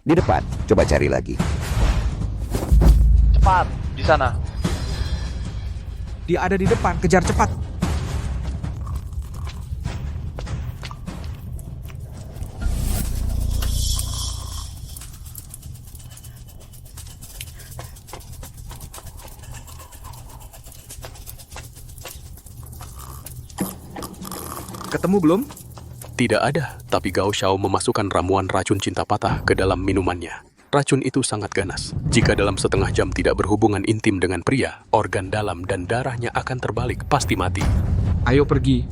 Di depan, coba cari lagi. Cepat, di sana. Dia ada di depan, kejar cepat. Ketemu belum? Tidak ada, tapi Gao Xiao memasukkan ramuan racun cinta patah ke dalam minumannya. Racun itu sangat ganas. Jika dalam setengah jam tidak berhubungan intim dengan pria, organ dalam dan darahnya akan terbalik, pasti mati. Ayo pergi.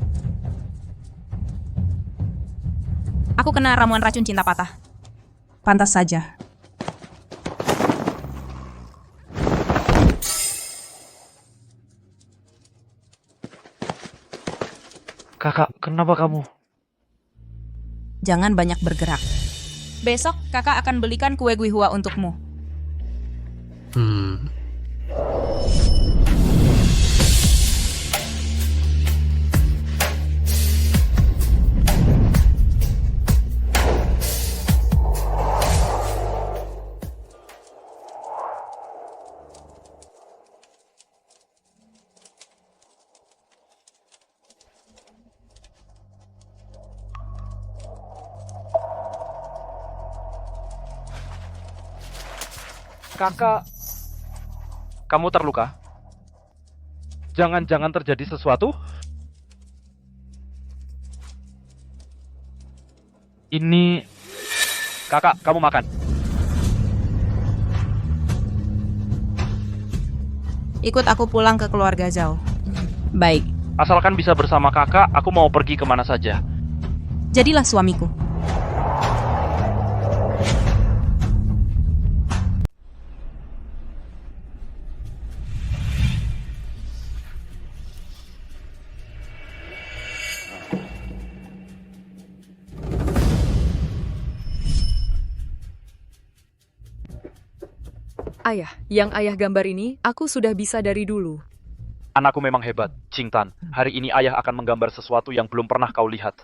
Aku kena ramuan racun cinta patah. Pantas saja. Kakak, kenapa kamu? Jangan banyak bergerak. Besok kakak akan belikan kue guihua untukmu. Kakak, kamu terluka? Jangan-jangan terjadi sesuatu? Ini... Kakak, kamu makan. Ikut aku pulang ke keluarga Zhao. Baik, Asalkan bisa bersama kakak, aku mau pergi kemana saja. jadilah suamiku. Ayah, yang ayah gambar ini, aku sudah bisa dari dulu. Anakku memang hebat, Qingtan. Hari ini ayah akan menggambar sesuatu yang belum pernah kau lihat.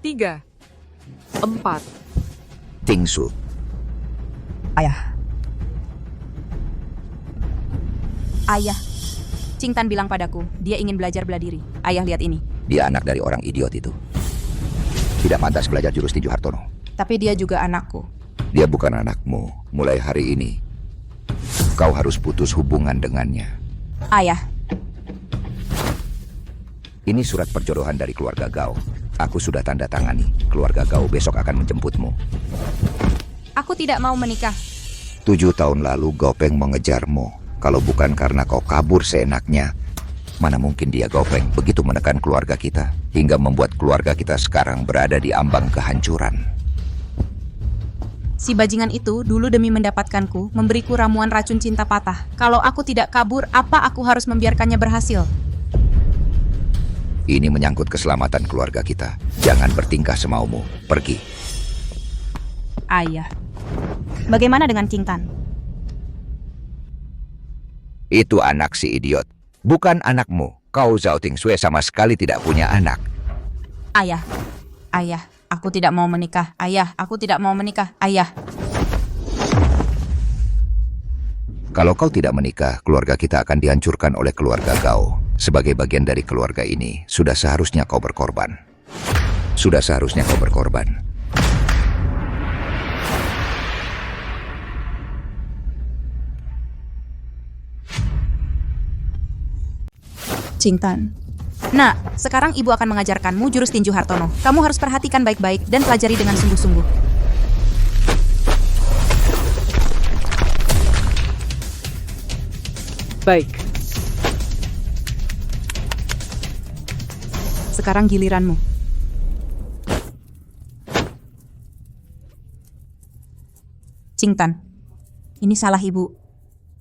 Tiga, empat. Tingsu. Ayah. Qingtan bilang padaku, dia ingin belajar bela diri. Ayah, lihat ini. Dia anak dari orang idiot itu. Tidak pantas belajar jurus tinju Hartono. Tapi dia juga anakku. Dia bukan anakmu. Mulai hari ini, kau harus putus hubungan dengannya. Ayah, Ini surat perjodohan dari keluarga Gao. Aku sudah tanda tangani. Keluarga Gao besok akan menjemputmu. aku tidak mau menikah. 7 tahun lalu Gaopeng mengejarmu. Kalau bukan karena kau kabur seenaknya, mana mungkin dia Gaopeng begitu menekan keluarga kita, hingga membuat keluarga kita sekarang berada di ambang kehancuran. Si bajingan itu dulu demi mendapatkanku, memberiku ramuan racun cinta patah. Kalau aku tidak kabur, apa aku harus membiarkannya berhasil? Ini menyangkut keselamatan keluarga kita. Jangan bertingkah semaumu. Pergi. Ayah. Bagaimana dengan Qingtan? Itu anak si idiot. Bukan anakmu. Kau Zhao Tingsue sama sekali tidak punya anak. Ayah. Aku tidak mau menikah. Ayah, aku tidak mau menikah. Ayah. Kalau kau tidak menikah, keluarga kita akan dihancurkan oleh keluarga Gao. Sebagai bagian dari keluarga ini, sudah seharusnya kau berkorban. Sudah seharusnya kau berkorban. Qingtan. Nah, sekarang ibu akan mengajarkanmu jurus tinju Hartono. Kamu harus perhatikan baik-baik dan pelajari dengan sungguh-sungguh. Baik. Sekarang giliranmu. Qingtan, ini salah ibu.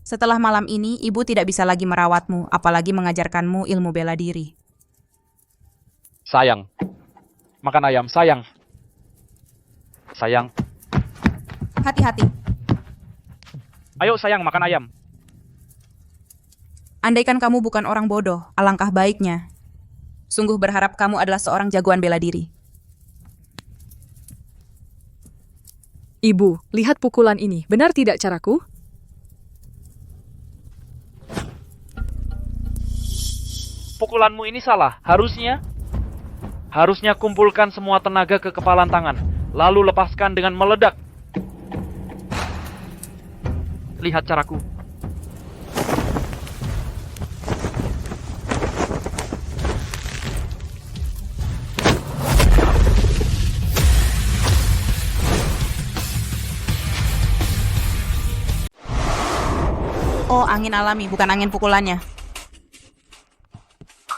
Setelah malam ini, ibu tidak bisa lagi merawatmu, apalagi mengajarkanmu ilmu bela diri. Sayang. Makan ayam, sayang. Sayang. Hati-hati. Ayo sayang, makan ayam. Andaikan kamu bukan orang bodoh, alangkah baiknya. Sungguh berharap kamu adalah seorang jagoan bela diri. Ibu, lihat pukulan ini. Benar tidak caraku? Pukulanmu ini salah. Harusnya kumpulkan semua tenaga ke kepalan tangan, lalu lepaskan dengan meledak. Lihat caraku. Oh, angin alami, bukan angin pukulannya.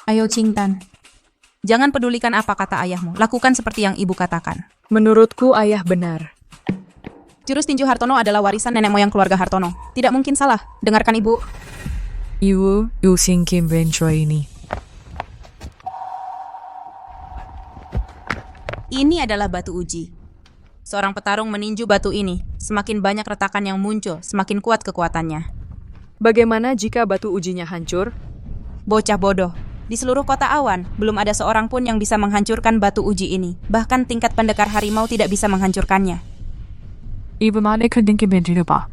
Ayo, Qingtan. Jangan pedulikan apa kata ayahmu. Lakukan seperti yang ibu katakan. Menurutku ayah benar. Jurus tinju Hartono adalah warisan nenek moyang keluarga Hartono. Tidak mungkin salah. Dengarkan ibu. Ibu, Yusingkim Benchwa ini. Ini adalah batu uji. Seorang petarung meninju batu ini. Semakin banyak retakan yang muncul, semakin kuat kekuatannya. Bagaimana jika batu ujinya hancur? Bocah bodoh. Di seluruh kota awan, belum ada seorang pun yang bisa menghancurkan batu uji ini. Bahkan tingkat pendekar harimau tidak bisa menghancurkannya. 이분만의 큰 등기 멘트를 봐.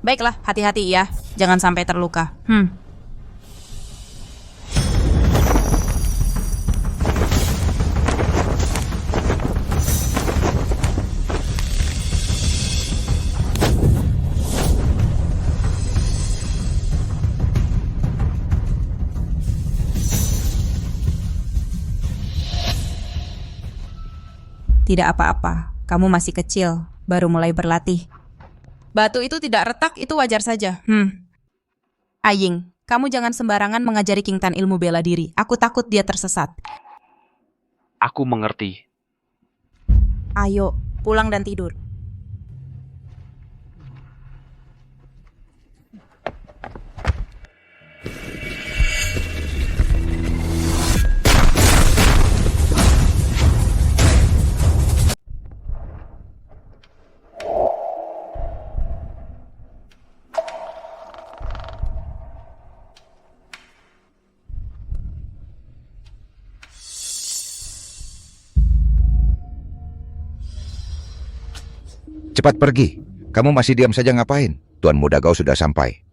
Baiklah, hati-hati ya. Jangan sampai terluka. Tidak apa-apa, kamu masih kecil, baru mulai berlatih. Batu itu tidak retak, itu wajar saja. Aying, kamu jangan sembarangan mengajari Qingtan ilmu bela diri. Aku takut dia tersesat. Aku mengerti. Ayo, pulang dan tidur. Cepat pergi. Kamu masih diam saja ngapain? Tuan Muda Gao sudah sampai.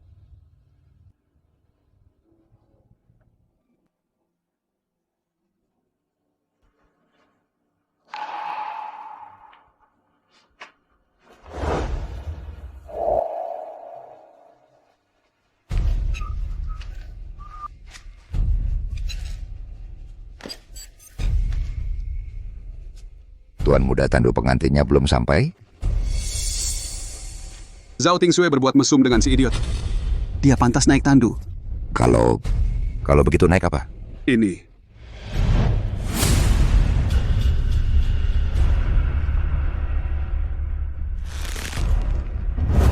Tuan Muda Tandu pengantinnya belum sampai? Zhao Tingsue berbuat mesum dengan si idiot. Dia pantas naik tandu. Kalau begitu naik apa? Ini.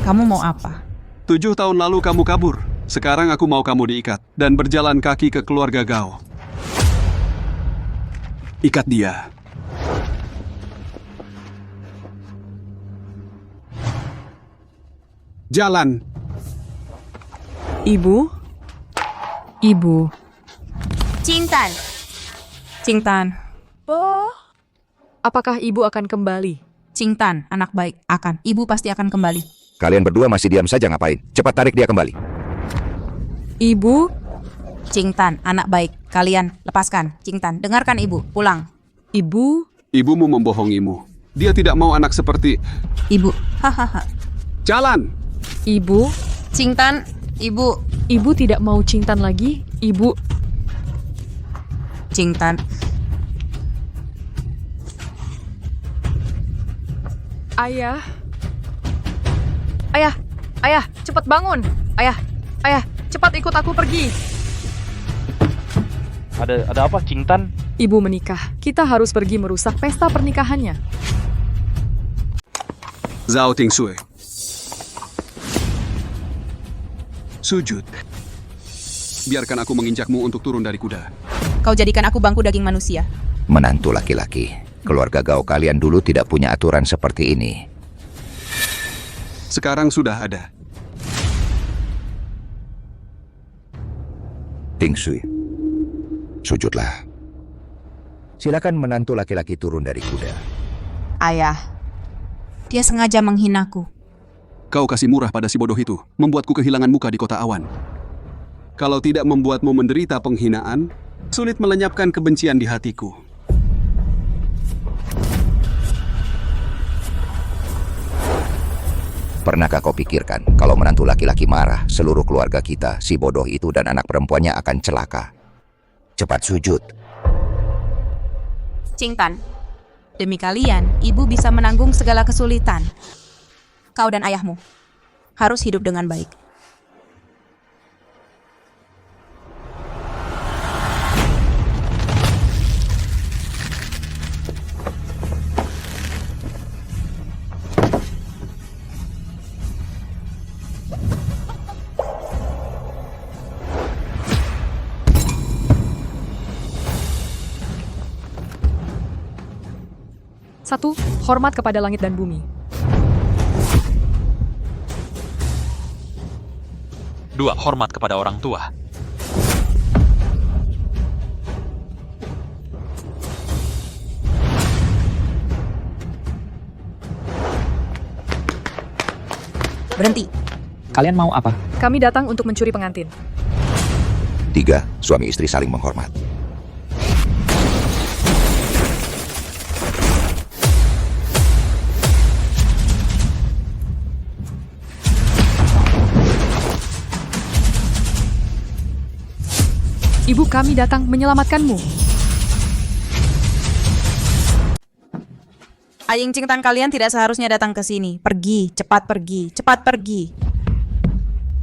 Kamu mau apa? 7 tahun lalu kamu kabur. Sekarang aku mau kamu diikat dan berjalan kaki ke keluarga Gao. Ikat dia. Jalan. Ibu? Ibu. Qingtan. Qingtan. Apakah ibu akan kembali? Qingtan, anak baik. Akan. Ibu pasti akan kembali. Kalian berdua masih diam saja ngapain? Cepat tarik dia kembali. Ibu? Qingtan, anak baik. Kalian, lepaskan. Qingtan, dengarkan ibu. Pulang. Ibu? Ibumu membohongimu. Dia tidak mau anak seperti... Ibu. Hahaha. Jalan! Ibu? Qingtan, ibu. Ibu tidak mau Qingtan lagi? Ibu? Qingtan. Ayah? Ayah! Ayah! Cepat bangun! Ayah! Ayah! Cepat ikut aku pergi! Ada apa, Qingtan? Ibu menikah. Kita harus pergi merusak pesta pernikahannya. Zhao Tingsue. Sujud. Biarkan aku menginjakmu untuk turun dari kuda. Kau jadikan aku bangku daging manusia. Menantu laki-laki. Keluarga Gao kalian dulu tidak punya aturan seperti ini. Sekarang sudah ada. Ting Sui, sujudlah. Silakan menantu laki-laki turun dari kuda. Ayah, dia sengaja menghinaku. Kau kasih murah pada si bodoh itu, membuatku kehilangan muka di kota awan. Kalau tidak membuatmu menderita penghinaan, sulit melenyapkan kebencian di hatiku. Pernahkah kau pikirkan kalau menantu laki-laki marah, seluruh keluarga kita, si bodoh itu dan anak perempuannya akan celaka? Cepat sujud. Qingtan, demi kalian, ibu bisa menanggung segala kesulitan. Kau dan ayahmu harus hidup dengan baik. Satu, hormat kepada langit dan bumi. 2. Hormat kepada orang tua. 3. Berhenti. Kalian mau apa? Kami datang untuk mencuri pengantin. 3. Suami istri saling menghormat. Ibu, kami datang menyelamatkanmu. Aying Qingtan, kalian tidak seharusnya datang ke sini. Pergi, cepat pergi, cepat pergi.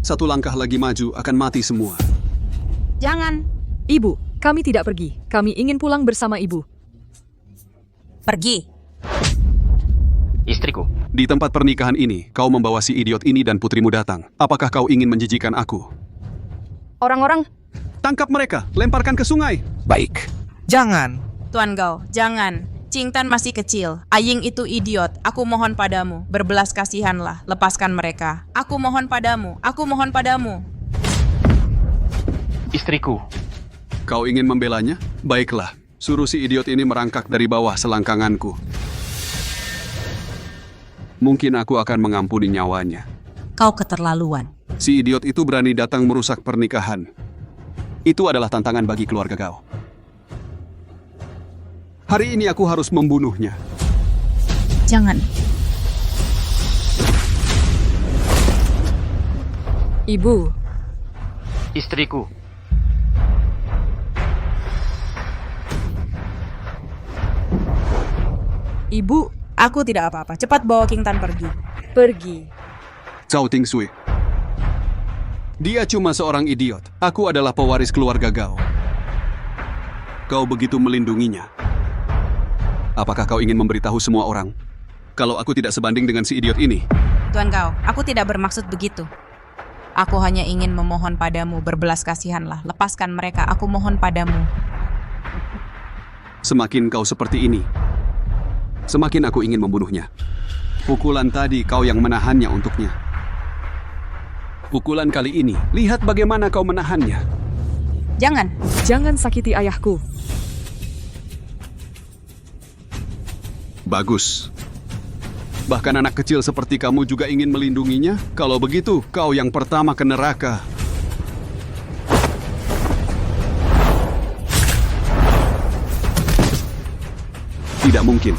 Satu langkah lagi maju akan mati semua. Jangan. Ibu, kami tidak pergi. Kami ingin pulang bersama ibu. Pergi. Istriku, Di tempat pernikahan ini, kau membawa si idiot ini dan putrimu datang. Apakah kau ingin menjijikan aku? Orang-orang, Tangkap mereka, lemparkan ke sungai. Baik. Jangan. Tuan Gao, jangan. Qingtan masih kecil. Aying itu idiot. Aku mohon padamu, berbelas kasihanlah. Lepaskan mereka. Aku mohon padamu. Aku mohon padamu. istriku. Kau ingin membelanya? Baiklah, suruh si idiot ini merangkak dari bawah selangkanganku. Mungkin aku akan mengampuni nyawanya. Kau keterlaluan. Si idiot itu berani datang merusak pernikahan. Itu adalah tantangan bagi keluarga kau. Hari ini aku harus membunuhnya. Jangan. ibu, Istriku, ibu, Aku tidak apa-apa. Cepat bawa Qingtan pergi. pergi. Cao Ting Sui. Dia cuma seorang idiot. Aku adalah pewaris keluarga Gao. Kau begitu melindunginya. Apakah kau ingin memberitahu semua orang kalau aku tidak sebanding dengan si idiot ini? Tuan Gao, aku tidak bermaksud begitu. Aku hanya ingin memohon padamu, berbelas kasihanlah. Lepaskan mereka, aku mohon padamu. Semakin kau seperti ini, semakin aku ingin membunuhnya. Pukulan tadi kau yang menahannya untuknya. Pukulan kali ini, lihat bagaimana kau menahannya. Jangan. Jangan sakiti ayahku. Bagus. Bahkan anak kecil seperti kamu juga ingin melindunginya? Kalau begitu, kau yang pertama ke neraka. Tidak mungkin.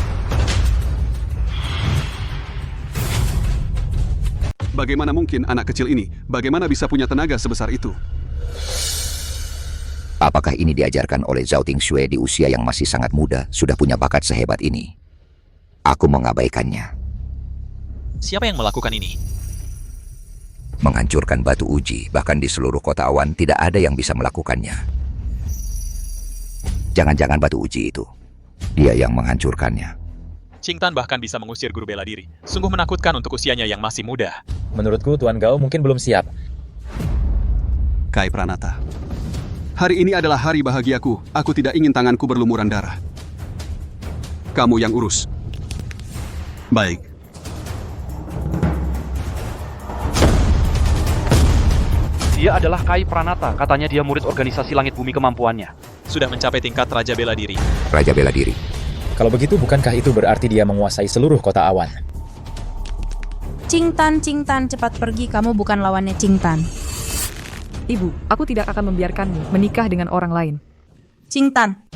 Bagaimana mungkin anak kecil ini? Bagaimana bisa punya tenaga sebesar itu? Apakah ini diajarkan oleh Zhao Tingshui di usia yang masih sangat muda, sudah punya bakat sehebat ini? Aku mengabaikannya. Siapa yang melakukan ini? Menghancurkan batu uji, bahkan di seluruh kota awan tidak ada yang bisa melakukannya. Jangan-jangan batu uji itu, dia yang menghancurkannya. Qingtan bahkan bisa mengusir guru bela diri. Sungguh menakutkan untuk usianya yang masih muda. Menurutku Tuan Gao mungkin belum siap. Kai Pranata. Hari ini adalah hari bahagiaku. Aku tidak ingin tanganku berlumuran darah. Kamu yang urus. Baik. Dia adalah Kai Pranata. Katanya dia murid organisasi Langit Bumi kemampuannya. Sudah mencapai tingkat Raja Bela Diri. Raja Bela Diri. Kalau begitu, bukankah itu berarti dia menguasai seluruh kota awan? Ching Tan, cepat pergi. Kamu bukan lawannya Ching Tan. Ibu, aku tidak akan membiarkanmu menikah dengan orang lain. Ching Tan.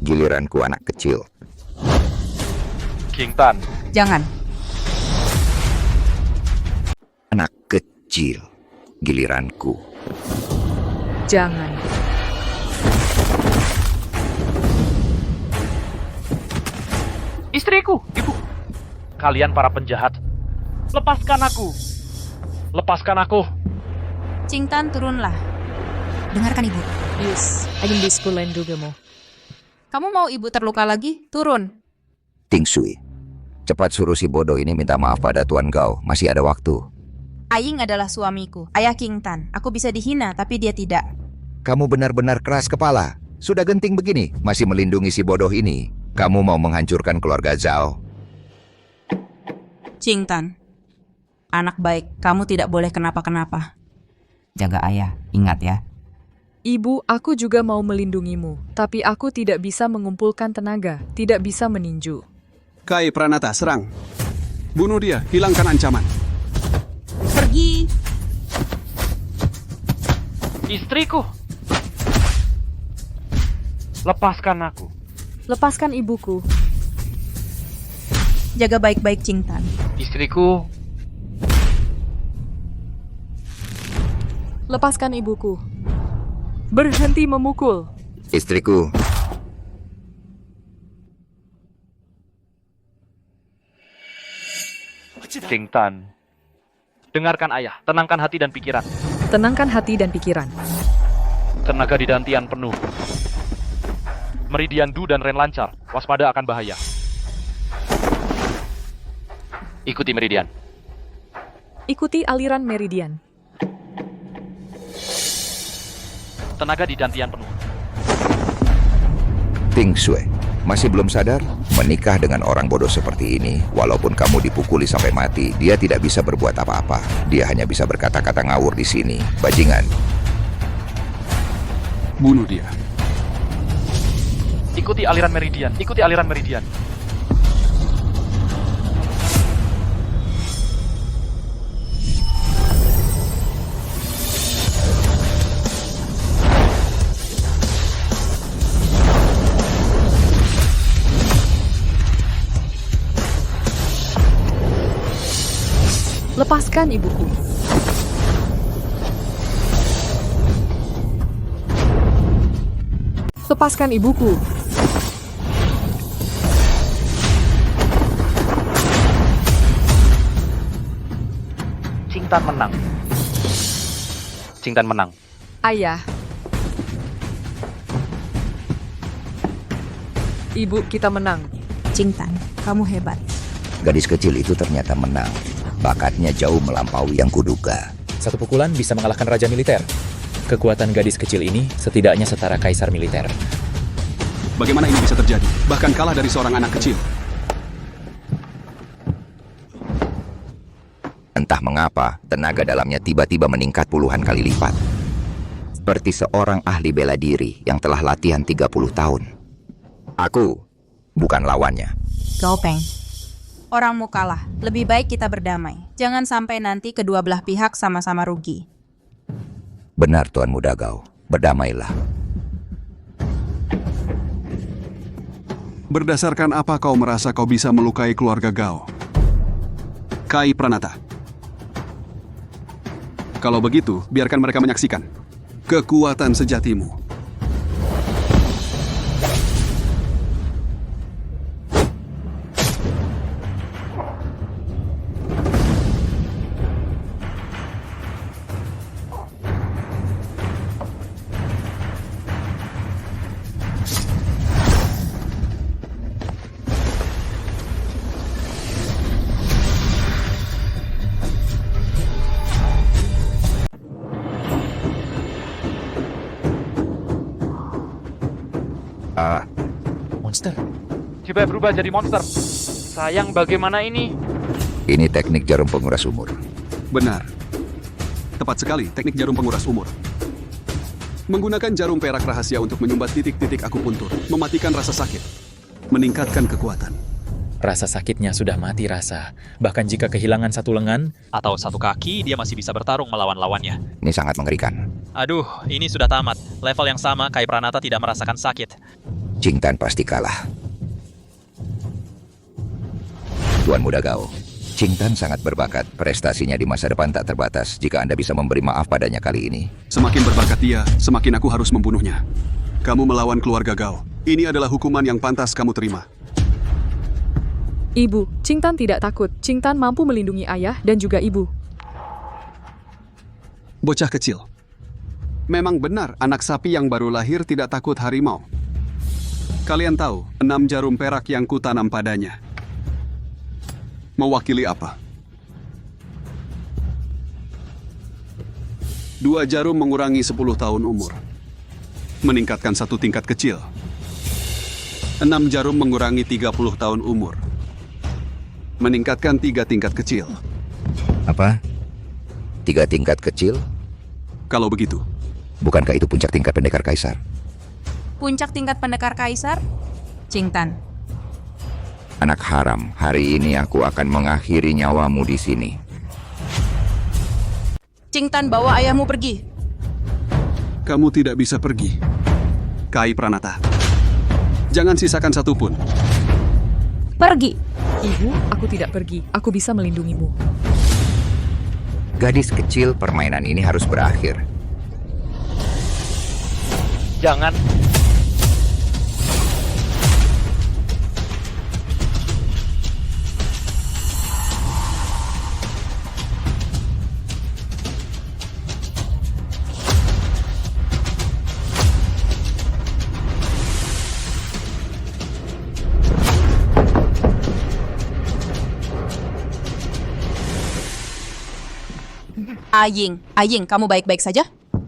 Giliranku anak kecil. King Tan. Jangan. Anak kecil. Giliranku. Jangan. Istriku, ibu. Kalian para penjahat. Lepaskan aku. Lepaskan aku. Ching Tan, turunlah. Dengarkan ibu. Yes, ingin diskulen juga mo. Kamu mau ibu terluka lagi? Turun. Ting Sui. Cepat suruh si bodoh ini minta maaf pada Tuan Gao. Masih ada waktu. Aying adalah suamiku, ayah King Tan. Aku bisa dihina, tapi dia tidak. Kamu benar-benar keras kepala. Sudah genting begini, masih melindungi si bodoh ini. Kamu mau menghancurkan keluarga Zhao. Ching Tan. Anak baik, kamu tidak boleh kenapa-kenapa. Jaga ayah, ingat ya. Ibu, aku juga mau melindungimu, tapi aku tidak bisa mengumpulkan tenaga, tidak bisa meninju. Kai Pranata, serang. Bunuh dia, hilangkan ancaman. Pergi. Istriku. Lepaskan aku. Lepaskan ibuku. Jaga baik-baik Ching Tan. Istriku. Lepaskan ibuku. Berhenti memukul. Istriku. King Tan. Dengarkan ayah, tenangkan hati dan pikiran. Tenangkan hati dan pikiran. Tenaga di Dantian penuh. Meridian Du dan Ren lancar. Waspada akan bahaya. Ikuti Meridian. Ikuti aliran meridian. Tenaga di Dantian penuh. Ting Sui. Masih belum sadar? Menikah dengan orang bodoh seperti ini, walaupun kamu dipukuli sampai mati, dia tidak bisa berbuat apa-apa. Dia hanya bisa berkata-kata ngawur di sini. Bajingan. Bunuh dia. Ikuti aliran Meridian. Ikuti aliran Meridian. Lepaskan ibuku. Lepaskan ibuku. Ching Tan menang. Ching Tan menang. Ayah. Ibu, kita menang. Ching Tan, kamu hebat. Gadis kecil itu ternyata menang. Bakatnya jauh melampaui yang kuduga. Satu pukulan bisa mengalahkan raja militer. Kekuatan gadis kecil ini setidaknya setara kaisar militer. Bagaimana ini bisa terjadi? Bahkan kalah dari seorang anak kecil. Entah mengapa, tenaga dalamnya tiba-tiba meningkat puluhan kali lipat. Seperti seorang ahli bela diri yang telah latihan 30 tahun. Aku bukan lawannya. Gao Peng. Orangmu kalah. Lebih baik kita berdamai. Jangan sampai nanti kedua belah pihak sama-sama rugi. Benar Tuan Muda Gao. Berdamailah. Berdasarkan apa kau merasa kau bisa melukai keluarga Gao? Kai Pranata. Kalau begitu, biarkan mereka menyaksikan kekuatan sejatimu. monster. Jibai berubah jadi monster. Sayang, bagaimana ini? Ini teknik jarum penguras umur. Benar. Tepat sekali, teknik jarum penguras umur. Menggunakan jarum perak rahasia untuk menyumbat titik-titik akupuntur, mematikan rasa sakit, meningkatkan kekuatan. Rasa sakitnya sudah mati rasa. Bahkan jika kehilangan satu lengan, Atau satu kaki, dia masih bisa bertarung melawan lawannya. Ini sangat mengerikan. Aduh, ini sudah tamat. Level yang sama, Kai Pranata tidak merasakan sakit. Jingtan pasti kalah. Tuan Muda Gao, Jingtan sangat berbakat. Prestasinya di masa depan tak terbatas jika Anda bisa memberi maaf padanya kali ini. Semakin berbakat dia, semakin aku harus membunuhnya. Kamu melawan keluarga Gao. Ini adalah hukuman yang pantas kamu terima. Ibu, Qingtan tidak takut. Qingtan mampu melindungi ayah dan juga ibu. Bocah kecil. Memang benar anak sapi yang baru lahir tidak takut harimau. Kalian tahu, 6 jarum perak yang kutanam padanya mewakili apa? 2 jarum mengurangi 10 tahun umur. Meningkatkan 1 tingkat kecil. 6 jarum mengurangi 30 tahun umur. Meningkatkan 3 tingkat kecil. Apa? 3 tingkat kecil? Kalau begitu, Bukankah itu puncak tingkat pendekar kaisar? Puncak tingkat pendekar kaisar? Qingtan. Anak haram, hari ini aku akan mengakhiri nyawamu di sini. Qingtan, bawa ayahmu pergi. kamu tidak bisa pergi. Kai Pranata. Jangan sisakan satupun. Pergi. Ibu, aku tidak pergi. Aku bisa melindungimu. Gadis kecil, permainan ini harus berakhir. Jangan. Aying, kamu baik-baik saja?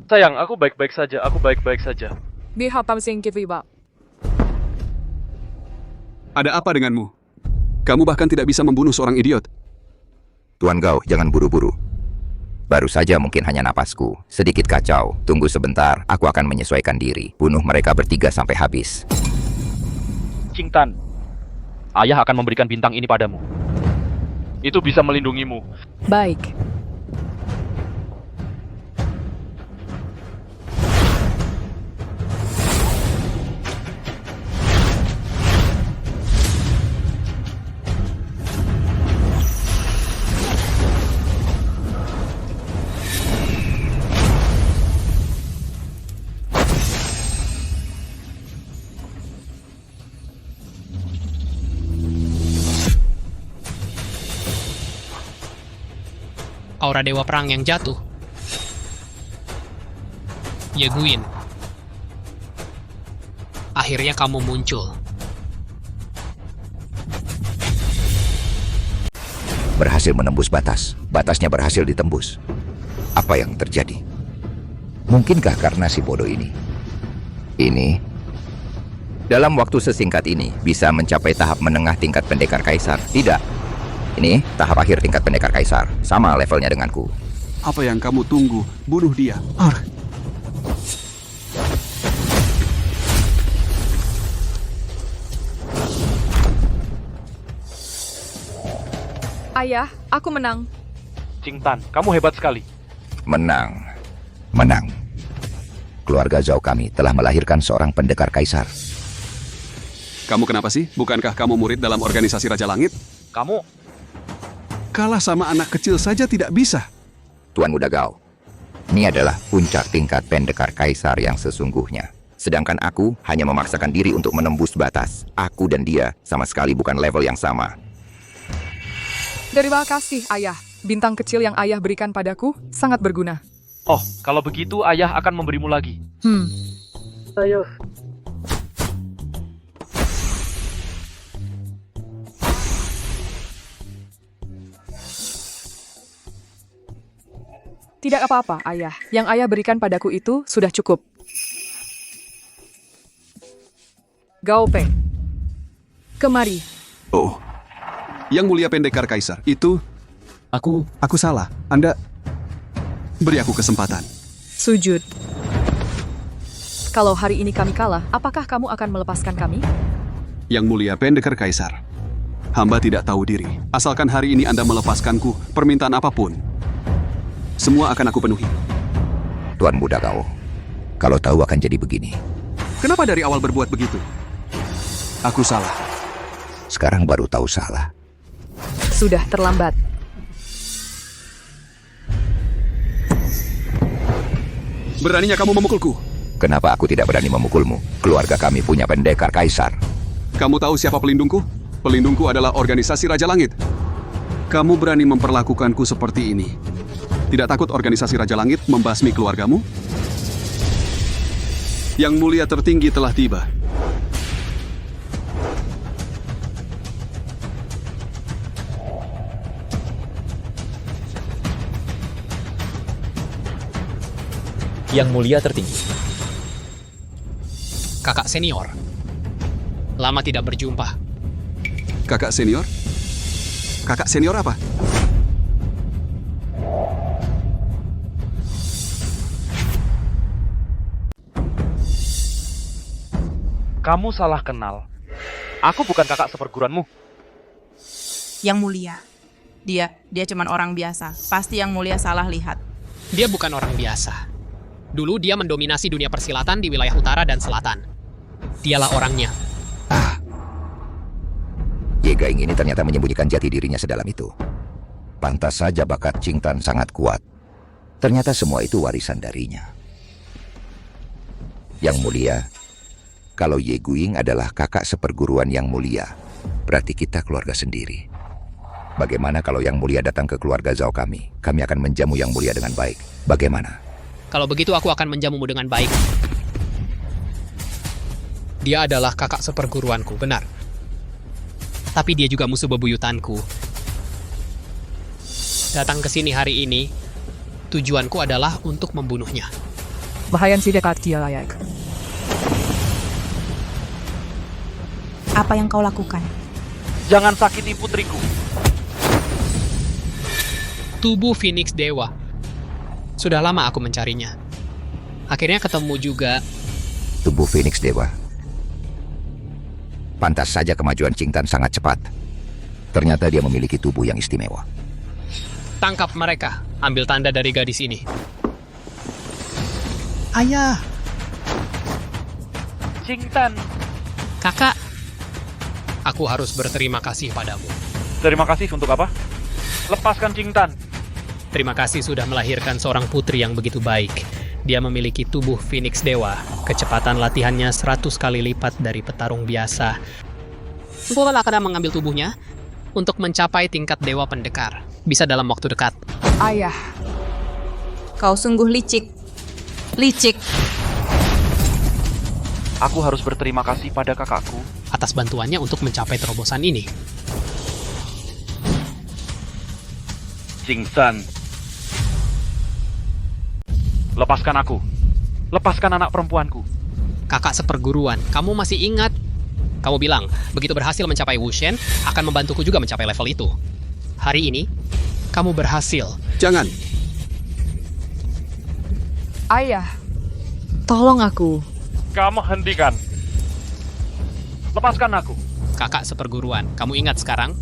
Sayang, aku baik-baik saja. Aku baik-baik saja. Ada apa denganmu? Kamu bahkan tidak bisa membunuh seorang idiot. Tuan Gao, jangan buru-buru. Baru saja mungkin hanya napasku. Sedikit kacau. Tunggu sebentar, aku akan menyesuaikan diri. Bunuh mereka bertiga sampai habis. Qingtan, ayah akan memberikan bintang ini padamu. Itu bisa melindungimu. Baik. Aura Dewa Perang yang jatuh. Yeguin. Akhirnya kamu muncul. Berhasil menembus batas. Batasnya berhasil ditembus. Apa yang terjadi? Mungkinkah karena si bodoh ini? Ini dalam waktu sesingkat ini bisa mencapai tahap menengah tingkat pendekar kaisar? Tidak. Ini tahap akhir tingkat pendekar kaisar. Sama levelnya denganku. Apa yang kamu tunggu? Bunuh dia. Ayah, aku menang. Qingtan, kamu hebat sekali. Menang. Keluarga Zhao kami telah melahirkan seorang pendekar kaisar. Kamu kenapa sih? Bukankah kamu murid dalam organisasi Raja Langit? Kamu Kalah sama anak kecil saja tidak bisa. Tuan Muda Gao, ini adalah puncak tingkat pendekar kaisar yang sesungguhnya. Sedangkan aku hanya memaksakan diri untuk menembus batas. Aku dan dia sama sekali bukan level yang sama. Terima kasih, Ayah. Bintang kecil yang Ayah berikan padaku sangat berguna. Oh, kalau begitu ayah akan memberimu lagi. Ayo. Tidak apa-apa, Ayah. Yang Ayah berikan padaku itu sudah cukup. Gao Peng. Kemari. Oh. Yang Mulia Pendekar Kaisar, itu... Aku salah. Anda... Beri aku kesempatan. Sujud. Kalau hari ini kami kalah, apakah kamu akan melepaskan kami? Yang Mulia Pendekar Kaisar, hamba tidak tahu diri. Asalkan hari ini Anda melepaskanku, permintaan apapun, semua akan aku penuhi. Tuan Muda Gao, kalau tahu akan jadi begini. Kenapa dari awal berbuat begitu? Aku salah. Sekarang baru tahu salah. Sudah terlambat. Beraninya kamu memukulku? Kenapa aku tidak berani memukulmu? Keluarga kami punya pendekar kaisar. Kamu tahu siapa pelindungku? Pelindungku adalah organisasi Raja Langit. Kamu berani memperlakukanku seperti ini. Tidak takut organisasi Raja Langit membasmi keluargamu? Yang Mulia tertinggi telah tiba. Yang Mulia tertinggi. Kakak senior. Lama tidak berjumpa. Kakak senior? Kakak senior apa? Kamu salah kenal. Aku bukan kakak seperguruanmu. Yang Mulia. Dia cuman orang biasa. Pasti Yang Mulia salah lihat. Dia bukan orang biasa. Dulu dia mendominasi dunia persilatan di wilayah utara dan selatan. Dialah orangnya. Ye Gaing ini ternyata menyembunyikan jati dirinya sedalam itu. Pantas saja bakat Qing Tan sangat kuat. Ternyata semua itu warisan darinya. Yang Mulia, kalau Ye Guing adalah kakak seperguruan Yang Mulia, berarti kita keluarga sendiri. Bagaimana kalau Yang Mulia datang ke keluarga Zhao kami? Kami akan menjamu Yang Mulia dengan baik. Bagaimana? Kalau begitu aku akan menjamumu dengan baik. Dia adalah kakak seperguruanku, benar. Tapi dia juga musuh bebuyutanku. Datang ke sini hari ini, tujuanku adalah untuk membunuhnya. Bahayan si dekat dia layak. Apa yang kau lakukan? Jangan sakiti putriku. Tubuh Phoenix Dewa. Sudah lama aku mencarinya. Akhirnya ketemu juga. Tubuh Phoenix Dewa. Pantas saja kemajuan Qing Tan sangat cepat. Ternyata dia memiliki tubuh yang istimewa. Tangkap mereka. Ambil tanda dari gadis ini. Ayah. Qing Tan. Kakak. Aku harus berterima kasih padamu. Terima kasih untuk apa? Lepaskan Qing Tan. Terima kasih sudah melahirkan seorang putri yang begitu baik. Dia memiliki tubuh Phoenix Dewa. Kecepatan latihannya 100 kali lipat dari petarung biasa. Aku akan mengambil tubuhnya untuk mencapai tingkat Dewa Pendekar. Bisa dalam waktu dekat. Ayah. Kau sungguh licik. Licik. Aku harus berterima kasih pada kakakku Atas bantuannya untuk mencapai terobosan ini. Qing Tan. Lepaskan aku. Lepaskan anak perempuanku. Kakak seperguruan, kamu masih ingat? Kamu bilang, begitu berhasil mencapai Wushen, akan membantuku juga mencapai level itu. Hari ini, kamu berhasil. Jangan. Ayah. Tolong aku. Kamu hentikan. Lepaskan aku. Kakak seperguruan, kamu ingat sekarang?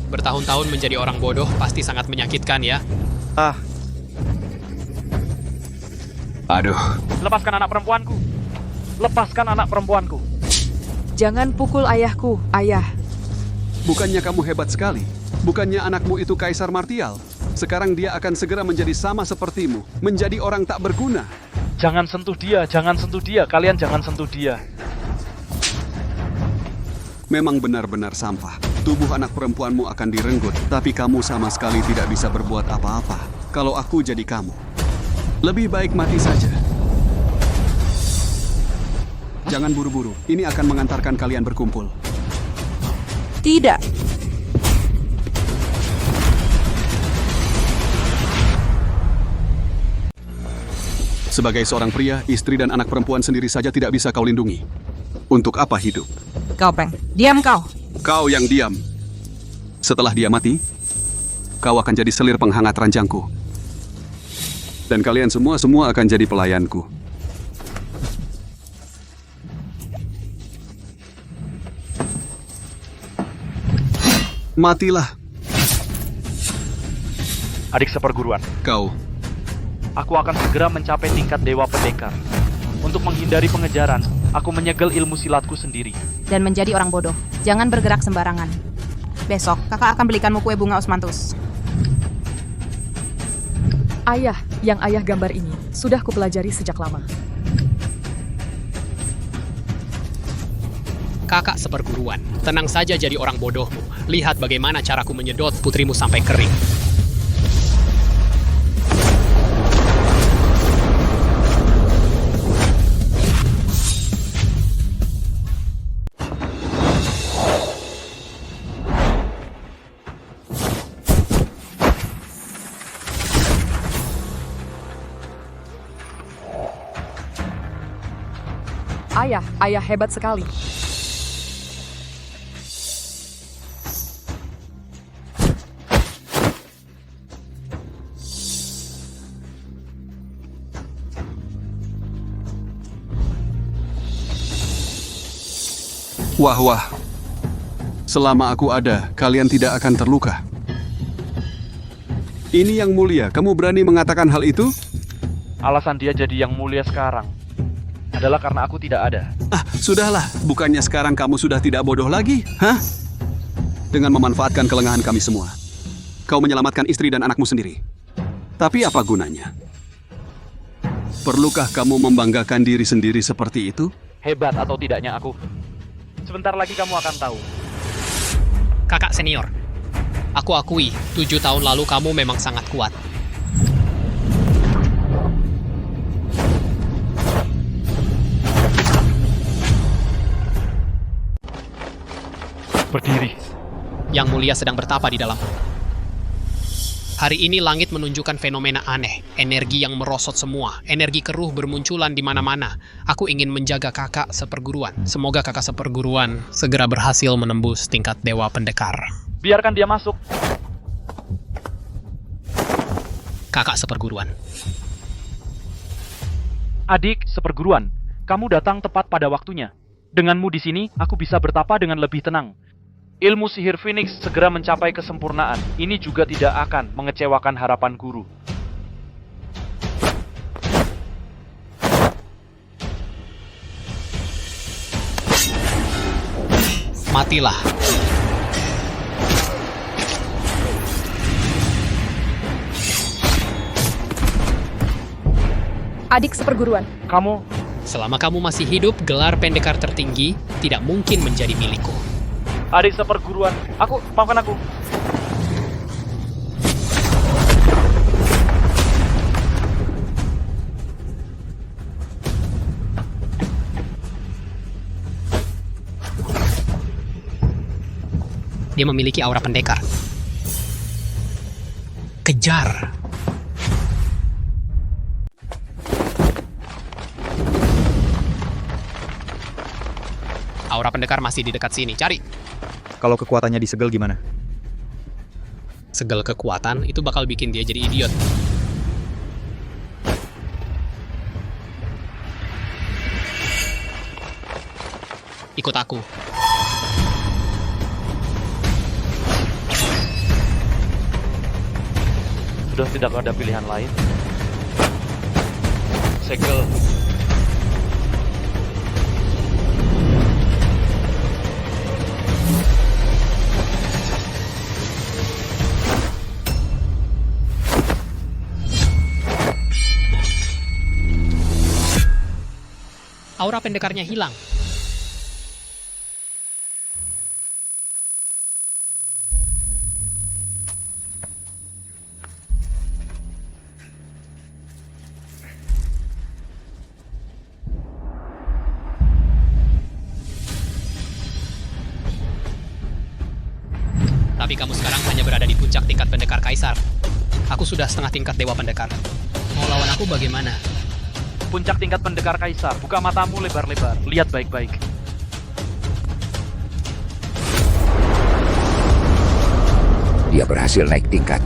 Bertahun-tahun menjadi orang bodoh pasti sangat menyakitkan ya. Aduh. Lepaskan anak perempuanku. Lepaskan anak perempuanku. Jangan pukul ayahku, ayah. Bukannya kamu hebat sekali? Bukannya anakmu itu Kaisar Martial? Sekarang dia akan segera menjadi sama sepertimu, menjadi orang tak berguna. Jangan sentuh dia, jangan sentuh dia. Kalian jangan sentuh dia. Memang benar-benar sampah. Tubuh anak perempuanmu akan direnggut, tapi kamu sama sekali tidak bisa berbuat apa-apa. Kalau aku jadi kamu, lebih baik mati saja. Jangan buru-buru, ini akan mengantarkan kalian berkumpul. Tidak. Sebagai seorang pria, istri dan anak perempuan sendiri saja tidak bisa kau lindungi. Untuk apa hidup? Kau Peng, diam kau. Kau yang diam. Setelah dia mati, kau akan jadi selir penghangat ranjangku. Dan kalian semua akan jadi pelayanku. Matilah, Adik seperguruan, kau. aku akan segera mencapai tingkat Dewa Pendekar. Untuk menghindari pengejaran, aku menyegel ilmu silatku sendiri. Dan menjadi orang bodoh. Jangan bergerak sembarangan. Besok, kakak akan belikanmu kue bunga osmanthus. Ayah, yang ayah gambar ini sudah kupelajari sejak lama. Kakak seperguruan, tenang saja jadi orang bodohmu. Lihat bagaimana caraku menyedot putrimu sampai kering. Ayah hebat sekali. Wah. Selama aku ada, kalian tidak akan terluka. Ini yang mulia, kamu berani mengatakan hal itu? Alasan dia jadi yang mulia sekarang adalah karena aku tidak ada. Sudahlah, bukannya sekarang kamu sudah tidak bodoh lagi? Hah? Dengan memanfaatkan kelengahan kami semua, kau menyelamatkan istri dan anakmu sendiri. Tapi apa gunanya? Perlukah kamu membanggakan diri sendiri seperti itu? Hebat atau tidaknya aku? Sebentar lagi kamu akan tahu. Kakak senior, aku akui 7 tahun lalu kamu memang sangat kuat. Berdiri. Yang mulia sedang bertapa di dalam. Hari ini langit menunjukkan fenomena aneh, energi yang merosot semua, energi keruh bermunculan di mana-mana. Aku ingin menjaga kakak seperguruan. Semoga kakak seperguruan segera berhasil menembus tingkat Dewa Pendekar. Biarkan dia masuk. Kakak seperguruan. Adik seperguruan, kamu datang tepat pada waktunya. Denganmu di sini, aku bisa bertapa dengan lebih tenang. Ilmu sihir Phoenix segera mencapai kesempurnaan. Ini juga tidak akan mengecewakan harapan guru. Matilah. Adik seperguruan. Kamu, Selama kamu masih hidup, gelar pendekar tertinggi tidak mungkin menjadi milikku. adik seperguruan, maafkan aku. Dia memiliki aura pendekar. Kejar. Aura pendekar masih di dekat sini. Cari. Kalau kekuatannya disegel gimana? Segel kekuatan itu bakal bikin dia jadi idiot. Ikut aku. Sudah tidak ada pilihan lain. Segel. Aura pendekarnya hilang. Tapi kamu sekarang hanya berada di puncak tingkat pendekar kaisar. Aku sudah setengah tingkat dewa pendekar. Mau lawan aku bagaimana? Puncak tingkat pendekar kaisar, buka matamu lebar-lebar. Lihat baik-baik. Dia berhasil naik tingkat.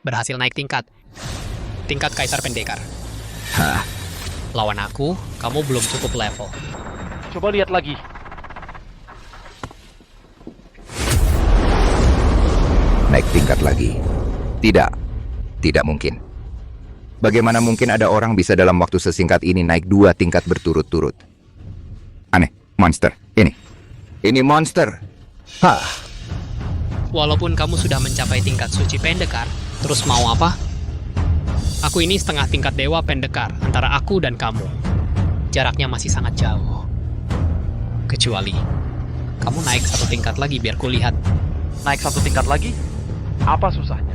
Berhasil naik tingkat. Tingkat Kaisar Pendekar. Hah? Lawan aku, kamu belum cukup level. Coba lihat lagi. Naik tingkat lagi. Tidak. Tidak mungkin. Bagaimana mungkin ada orang bisa dalam waktu sesingkat ini naik 2 tingkat berturut-turut? Aneh. Monster. Ini monster. Hah. Walaupun kamu sudah mencapai tingkat suci pendekar, terus mau apa? Aku ini setengah tingkat dewa pendekar antara aku dan kamu. Jaraknya masih sangat jauh. Kecuali kamu naik 1 tingkat lagi biar kulihat. Naik 1 tingkat lagi? Apa susahnya?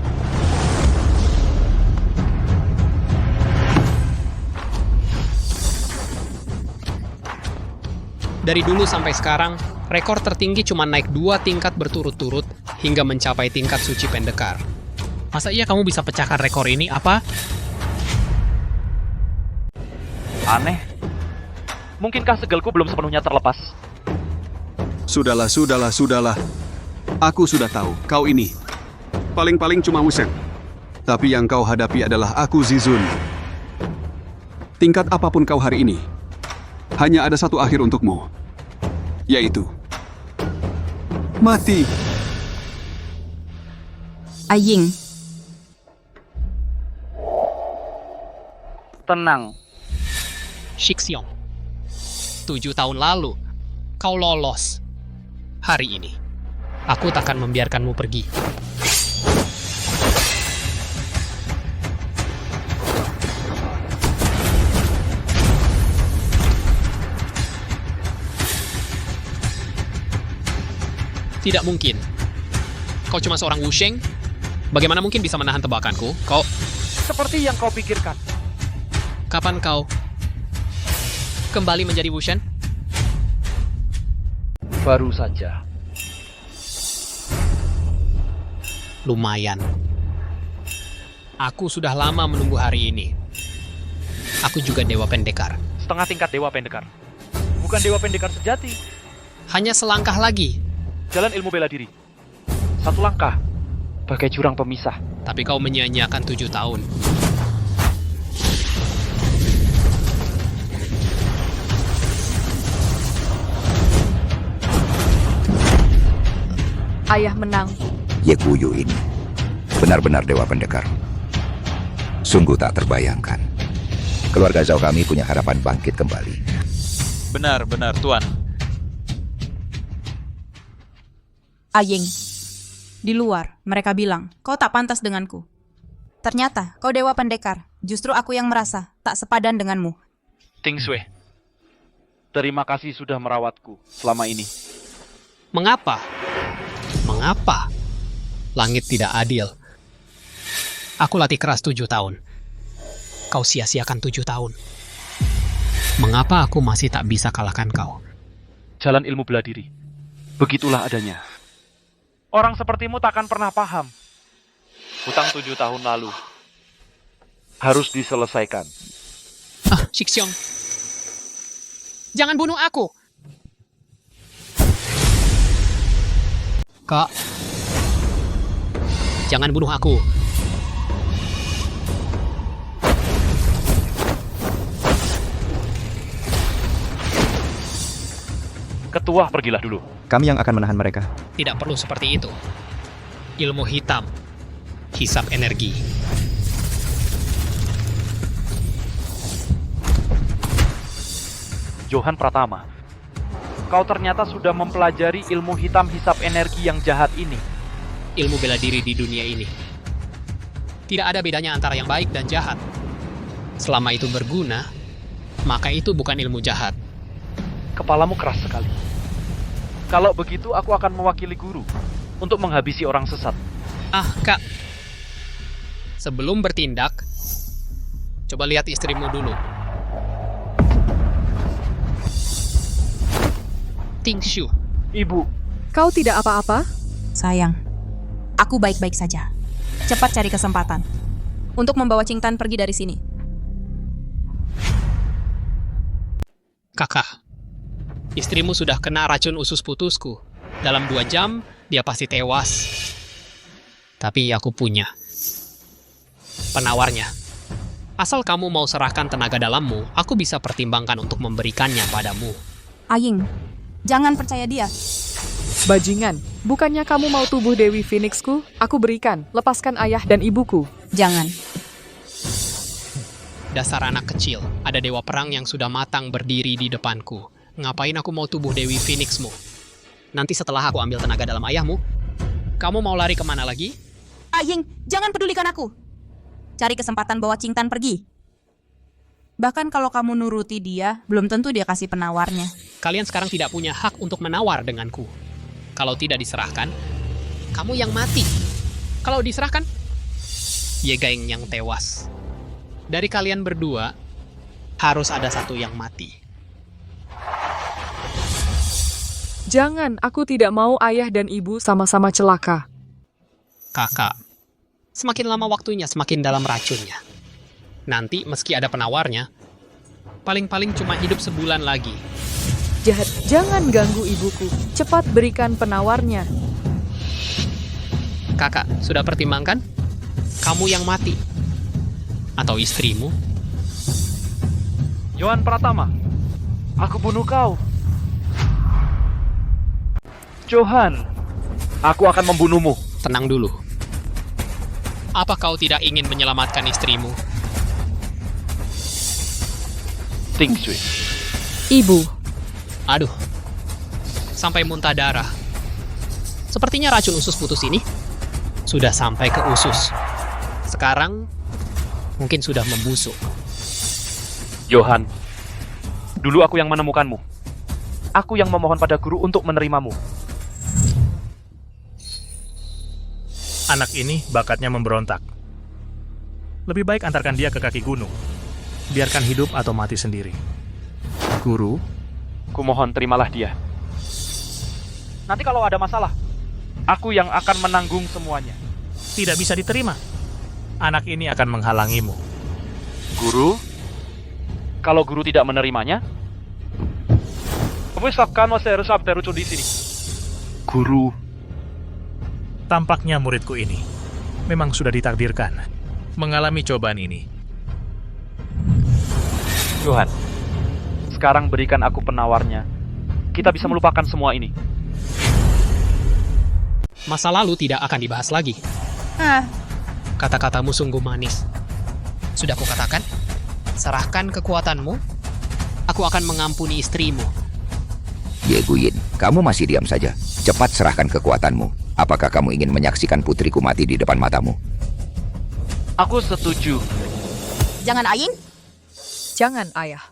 Dari dulu sampai sekarang, rekor tertinggi cuma naik 2 tingkat berturut-turut hingga mencapai tingkat suci pendekar. Masa iya kamu bisa pecahkan rekor ini, apa? Aneh. Mungkinkah segelku belum sepenuhnya terlepas? Sudahlah. Aku sudah tahu, kau ini. Paling-paling cuma Wusen. Tapi yang kau hadapi adalah aku, Zizun. Tingkat apapun kau hari ini, hanya ada satu akhir untukmu. Yaitu mati. Aying, Tenang. Shixiong. 7 tahun lalu, kau lolos. Hari ini, aku takkan membiarkanmu pergi. Tidak mungkin. Kau cuma seorang Wusheng? Bagaimana mungkin bisa menahan tebakanku? Kau... Seperti yang kau pikirkan. Kapan kau kembali menjadi Wushen? Baru saja. Lumayan. Aku sudah lama menunggu hari ini. Aku juga Dewa Pendekar. Setengah tingkat Dewa Pendekar. Bukan Dewa Pendekar sejati. Hanya selangkah lagi. Jalan ilmu bela diri. 1 langkah. Bagai jurang pemisah. Tapi kau menyia-nyiakan 7 tahun. Ayah menang. Yekuyu ini benar-benar dewa pendekar. Sungguh tak terbayangkan. Keluarga Zhao kami punya harapan bangkit kembali. Benar, Tuan. Aying. Di luar, mereka bilang, kau tak pantas denganku. Ternyata, kau dewa pendekar. Justru aku yang merasa tak sepadan denganmu. Ting Sui. Terima kasih sudah merawatku selama ini. Mengapa? Mengapa? Langit tidak adil. Aku latih keras 7 tahun. Kau sia-siakan 7 tahun. Mengapa aku masih tak bisa kalahkan kau? Jalan ilmu bela diri. Begitulah adanya. Orang sepertimu takkan pernah paham. Hutang 7 tahun lalu harus diselesaikan. Shixiong. Jangan bunuh aku. Kak. Jangan bunuh aku. Ketua, pergilah dulu. Kami yang akan menahan mereka. Tidak perlu seperti itu. Ilmu hitam. Hisap energi. Johan Pratama. Kau ternyata sudah mempelajari ilmu hitam hisap energi yang jahat ini. Ilmu bela diri di dunia ini. Tidak ada bedanya antara yang baik dan jahat. Selama itu berguna, maka itu bukan ilmu jahat. Kepalamu keras sekali. Kalau begitu, aku akan mewakili guru untuk menghabisi orang sesat. Kak. Sebelum bertindak, coba lihat istrimu dulu. Tingshu. Ibu. Kau tidak apa-apa? Sayang, aku baik-baik saja. Cepat cari kesempatan untuk membawa Qingtan pergi dari sini. Kakak, istrimu sudah kena racun usus putusku. Dalam 2 jam, dia pasti tewas. Tapi aku punya penawarnya. Asal kamu mau serahkan tenaga dalammu, aku bisa pertimbangkan untuk memberikannya padamu. Aying, jangan percaya dia. Bajingan, bukannya kamu mau tubuh Dewi Phoenixku? Aku berikan, lepaskan ayah dan ibuku. Jangan. Dasar anak kecil, ada dewa perang yang sudah matang berdiri di depanku. Ngapain aku mau tubuh Dewi Phoenixmu? Nanti setelah aku ambil tenaga dalam ayahmu, kamu mau lari kemana lagi? Aying, jangan pedulikan aku. Cari kesempatan bawa Qingtan pergi. Bahkan kalau kamu nuruti dia, belum tentu dia kasih penawarnya. Kalian sekarang tidak punya hak untuk menawar denganku. Kalau tidak diserahkan, kamu yang mati. Kalau diserahkan, Ye Gaing yang tewas. Dari kalian berdua, harus ada satu yang mati. Jangan, aku tidak mau ayah dan ibu sama-sama celaka. Kakak, semakin lama waktunya, semakin dalam racunnya. Nanti meski ada penawarnya, paling-paling cuma hidup sebulan lagi. Jahat, jangan ganggu ibuku. Cepat berikan penawarnya. Kakak, sudah pertimbangkan? Kamu yang mati. Atau istrimu? Yohan Pratama, aku bunuh kau. Johan, aku akan membunuhmu. Tenang dulu. Apa kau tidak ingin menyelamatkan istrimu? Ting Shui. Ibu. Aduh, sampai muntah darah. Sepertinya racun usus putus ini sudah sampai ke usus. Sekarang mungkin sudah membusuk. Johan, dulu aku yang menemukanmu. Aku yang memohon pada guru untuk menerimamu. Anak ini bakatnya memberontak. Lebih baik antarkan dia ke kaki gunung. Biarkan hidup atau mati sendiri. Guru, Kumohon terimalah dia. Nanti kalau ada masalah, aku yang akan menanggung semuanya. tidak bisa diterima. Anak ini akan menghalangimu. Guru? Kalau guru tidak menerimanya? Di sini. Guru. Tampaknya muridku ini memang sudah ditakdirkan mengalami cobaan ini. Tuhan, sekarang berikan aku penawarnya. Kita bisa melupakan semua ini. Masa lalu tidak akan dibahas lagi. Kata-katamu sungguh manis. Sudah kukatakan, serahkan kekuatanmu, aku akan mengampuni istrimu. Ye Guyin, kamu masih diam saja. Cepat serahkan kekuatanmu. Apakah kamu ingin menyaksikan putriku mati di depan matamu? Aku setuju. Jangan, Aying. Jangan, Ayah.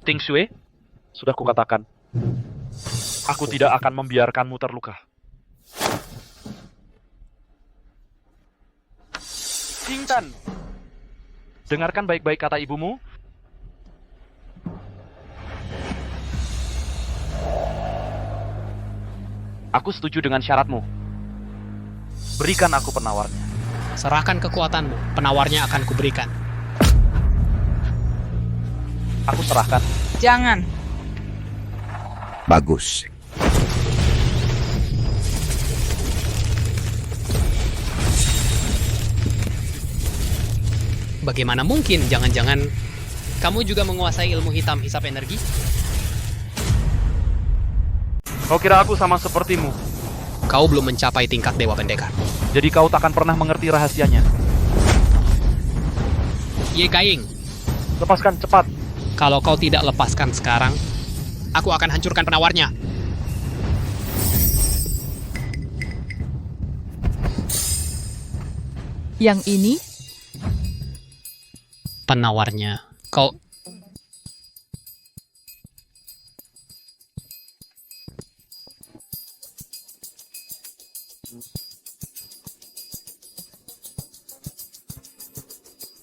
Ting Shui, sudah kukatakan. Aku tidak akan membiarkanmu terluka. Qingtan, dengarkan baik-baik kata ibumu. Aku setuju dengan syaratmu. Berikan aku penawarnya. Serahkan kekuatanmu, penawarnya akan kuberikan. Aku serahkan. Jangan. Bagus. Bagaimana mungkin? Jangan-jangan kamu juga menguasai ilmu hitam hisap energi? Kau kira aku sama sepertimu? Kau belum mencapai tingkat Dewa Pendekar. Jadi kau takkan pernah mengerti rahasianya. Ye Gaing, lepaskan cepat. kalau kau tidak lepaskan sekarang, aku akan hancurkan penawarnya. Yang ini? Penawarnya, kau...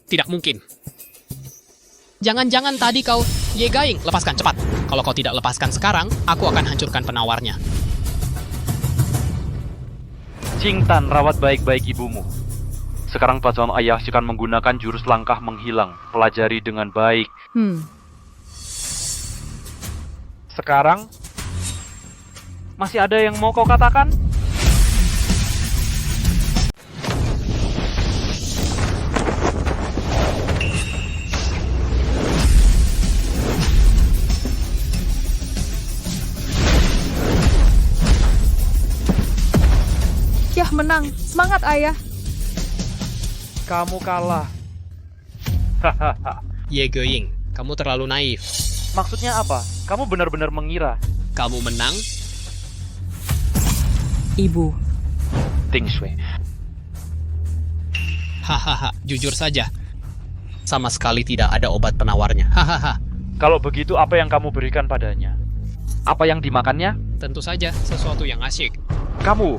Tidak mungkin. Jangan-jangan tadi kau... Ye Gaing, lepaskan cepat. Kalau kau tidak lepaskan sekarang, aku akan hancurkan penawarnya. Qingtan, rawat baik-baik ibumu. Sekarang Pacuan Ayah akan menggunakan jurus langkah menghilang. Pelajari dengan baik. Sekarang, Masih ada yang mau kau katakan? Yah, menang. Semangat, Ayah. Kamu kalah. Hahaha. Ye Goying, kamu terlalu naif. Maksudnya apa? Kamu benar-benar mengira Kamu menang, Ibu. Ting Shui. hahaha, jujur saja. Sama sekali tidak ada obat penawarnya. Hahaha. Kalau begitu apa yang kamu berikan padanya? Apa yang dimakannya? Tentu saja sesuatu yang asyik. Kamu.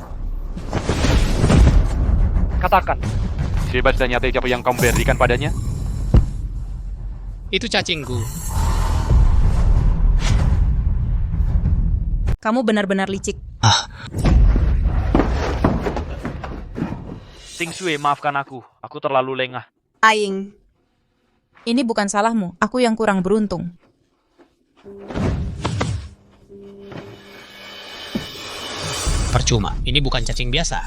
Katakan. Hebat dan nyata apa yang kamu berikan padanya? Itu cacingku. Kamu benar-benar licik. Ting Shui, maafkan aku. Aku terlalu lengah. Aing. Ini bukan salahmu. Aku yang kurang beruntung. Percuma, ini bukan cacing biasa.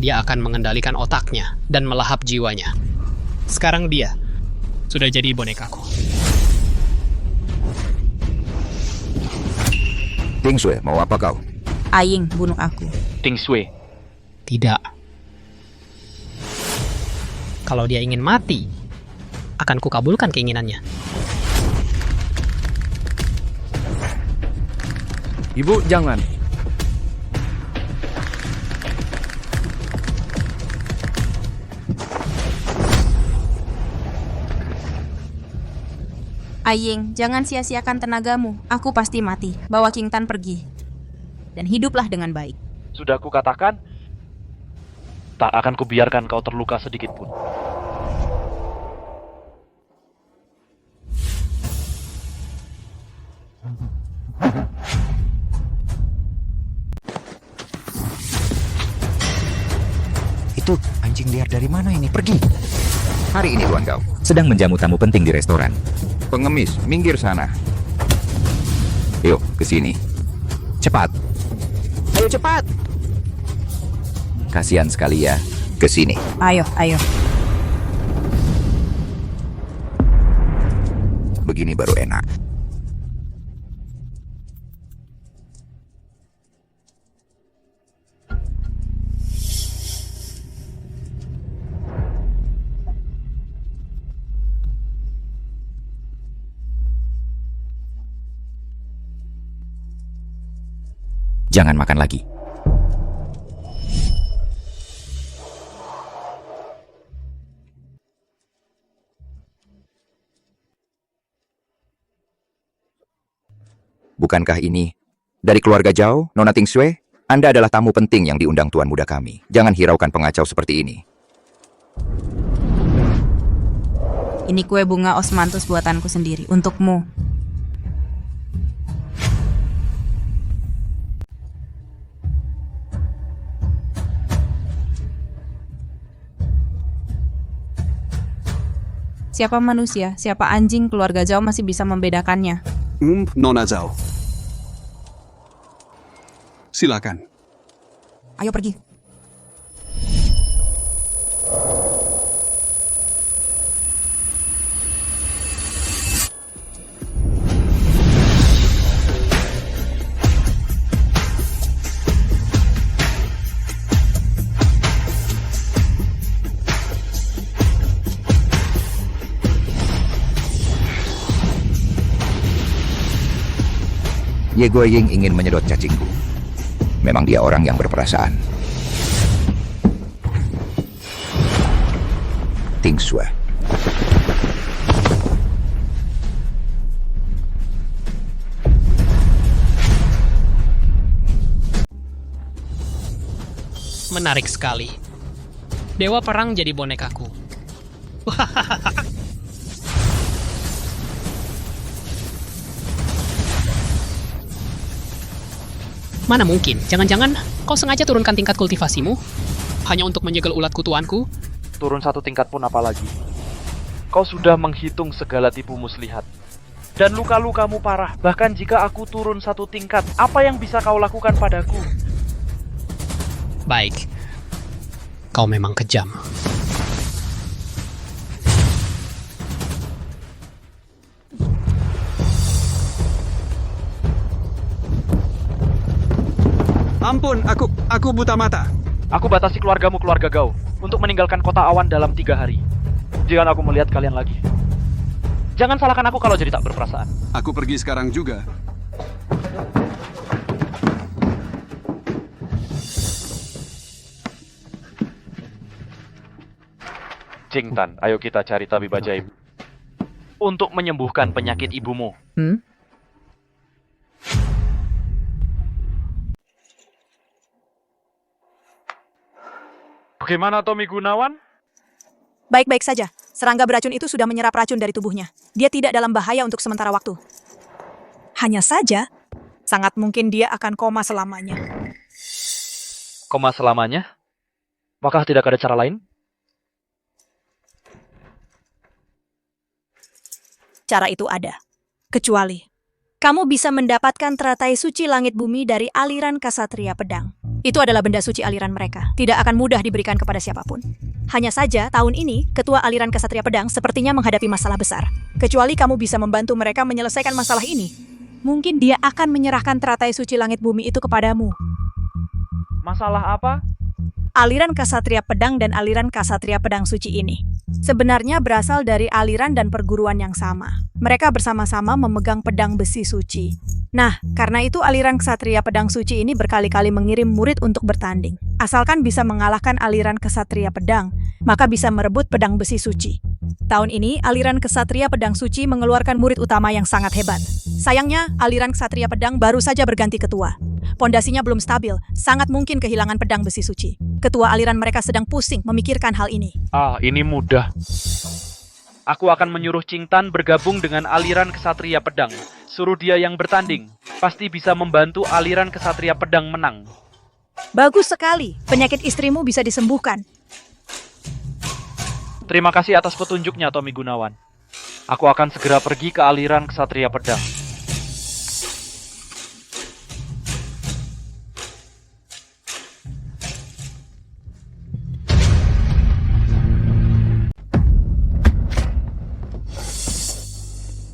Dia akan mengendalikan otaknya dan melahap jiwanya. Sekarang dia sudah jadi bonekaku. Ting Shui, mau apa kau? Aing, bunuh aku. Ting Shui. Tidak. Kalau dia ingin mati, akan kukabulkan keinginannya. Ibu, jangan. Aing, jangan sia-siakan tenagamu. Aku pasti mati. Bawa King Tan pergi. Dan hiduplah dengan baik. Sudah kukatakan, tak akan kubiarkan kau terluka sedikit pun. Itu anjing liar dari mana ini? Pergi! Hari ini Tuan Gao Sedang menjamu tamu penting di restoran. pengemis, minggir sana. Yuk, ke sini. Cepat. Ayo cepat! Kasihan sekali ya. Ke sini. Ayo, ayo. Begini baru enak. Jangan makan lagi. Bukankah ini dari keluarga Zhao, Nona Ting Shui? Anda adalah tamu penting yang diundang tuan muda kami. Jangan hiraukan pengacau seperti ini. Ini kue bunga osmanthus buatanku sendiri. Untukmu. Siapa manusia, siapa anjing, keluarga Zhao masih bisa membedakannya. Nona Zhao. Silakan. Ayo pergi. Ye Guiying ingin menyedot cacingku. Memang dia orang yang berperasaan. Ting Shui. Menarik sekali. Dewa perang jadi bonekaku. Mana mungkin? Jangan-jangan kau sengaja turunkan tingkat kultivasimu? Hanya untuk menyegel ulat kutuanku? Turun satu tingkat pun apalagi. Kau sudah menghitung segala tipu muslihat. Dan luka-lukamu parah. Bahkan jika aku turun satu tingkat, apa yang bisa kau lakukan padaku? Baik. Kau memang kejam. Ampun, aku buta mata. Aku batasi keluargamu, keluarga Gao, untuk meninggalkan kota awan dalam 3 hari. Jangan aku melihat kalian lagi. Jangan salahkan aku kalau jadi tak berperasaan. Aku pergi sekarang juga. Jingtan, ayo kita cari tabib ajaib untuk menyembuhkan penyakit ibumu. Bagaimana Tommy Gunawan? Baik-baik saja. Serangga beracun itu sudah menyerap racun dari tubuhnya. Dia tidak dalam bahaya untuk sementara waktu. Hanya saja, sangat mungkin dia akan koma selamanya. Koma selamanya? Apakah tidak ada cara lain? Cara itu ada. Kecuali, kamu bisa mendapatkan teratai suci langit bumi dari aliran Ksatria Pedang. Itu adalah benda suci aliran mereka. Tidak akan mudah diberikan kepada siapapun. Hanya saja, tahun ini, Ketua Aliran Ksatria Pedang sepertinya menghadapi masalah besar. Kecuali kamu bisa membantu mereka menyelesaikan masalah ini. Mungkin dia akan menyerahkan teratai suci langit bumi itu kepadamu. Masalah apa? Aliran Ksatria Pedang dan aliran Ksatria Pedang Suci ini sebenarnya berasal dari aliran dan perguruan yang sama. Mereka bersama-sama memegang pedang besi suci. Nah, karena itu aliran Ksatria Pedang Suci ini berkali-kali mengirim murid untuk bertanding. Asalkan bisa mengalahkan aliran Ksatria Pedang, maka bisa merebut pedang besi suci. Tahun ini, aliran Ksatria Pedang Suci mengeluarkan murid utama yang sangat hebat. Sayangnya, aliran Ksatria Pedang baru saja berganti ketua. Pondasinya belum stabil, sangat mungkin kehilangan pedang besi suci. Ketua aliran mereka sedang pusing memikirkan hal ini. Ini mudah. Aku akan menyuruh Jingtan bergabung dengan aliran Ksatria Pedang. Suruh dia yang bertanding. Pasti bisa membantu aliran Ksatria Pedang menang. Bagus sekali, penyakit istrimu bisa disembuhkan. Terima kasih atas petunjuknya, Tommy Gunawan. Aku akan segera pergi ke aliran Ksatria Pedang.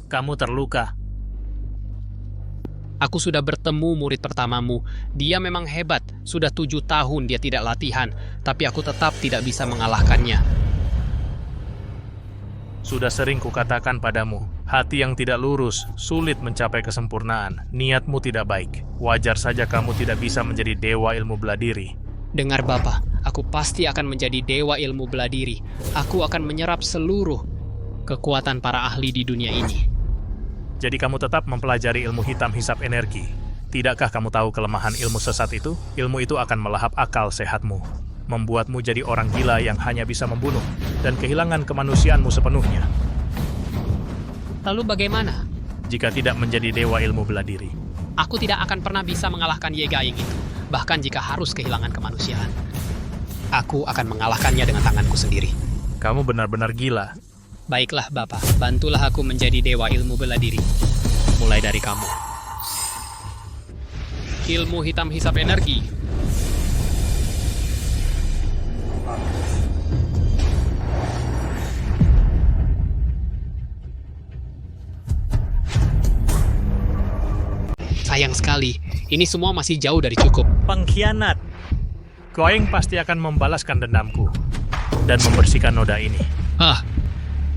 Kamu terluka. Aku sudah bertemu murid pertamamu. Dia memang hebat. Sudah 7 tahun dia tidak latihan. Tapi aku tetap tidak bisa mengalahkannya. Sudah sering kukatakan padamu, hati yang tidak lurus, sulit mencapai kesempurnaan. Niatmu tidak baik. Wajar saja kamu tidak bisa menjadi dewa ilmu bela diri. Dengar Bapak, aku pasti akan menjadi dewa ilmu bela diri. Aku akan menyerap seluruh kekuatan para ahli di dunia ini. Jadi kamu tetap mempelajari ilmu hitam hisap energi. Tidakkah kamu tahu kelemahan ilmu sesat itu? Ilmu itu akan melahap akal sehatmu, membuatmu jadi orang gila yang hanya bisa membunuh, dan kehilangan kemanusiaanmu sepenuhnya. Lalu bagaimana? Jika tidak menjadi dewa ilmu bela diri. Aku tidak akan pernah bisa mengalahkan Ye Gaing itu, bahkan jika harus kehilangan kemanusiaan. Aku akan mengalahkannya dengan tanganku sendiri. Kamu benar-benar gila. Baiklah Bapak, bantulah aku menjadi dewa ilmu bela diri. Mulai dari kamu. Ilmu hitam hisap energi. Sayang sekali, ini semua masih jauh dari cukup. Pengkhianat. Goeng pasti akan membalaskan dendamku dan membersihkan noda ini.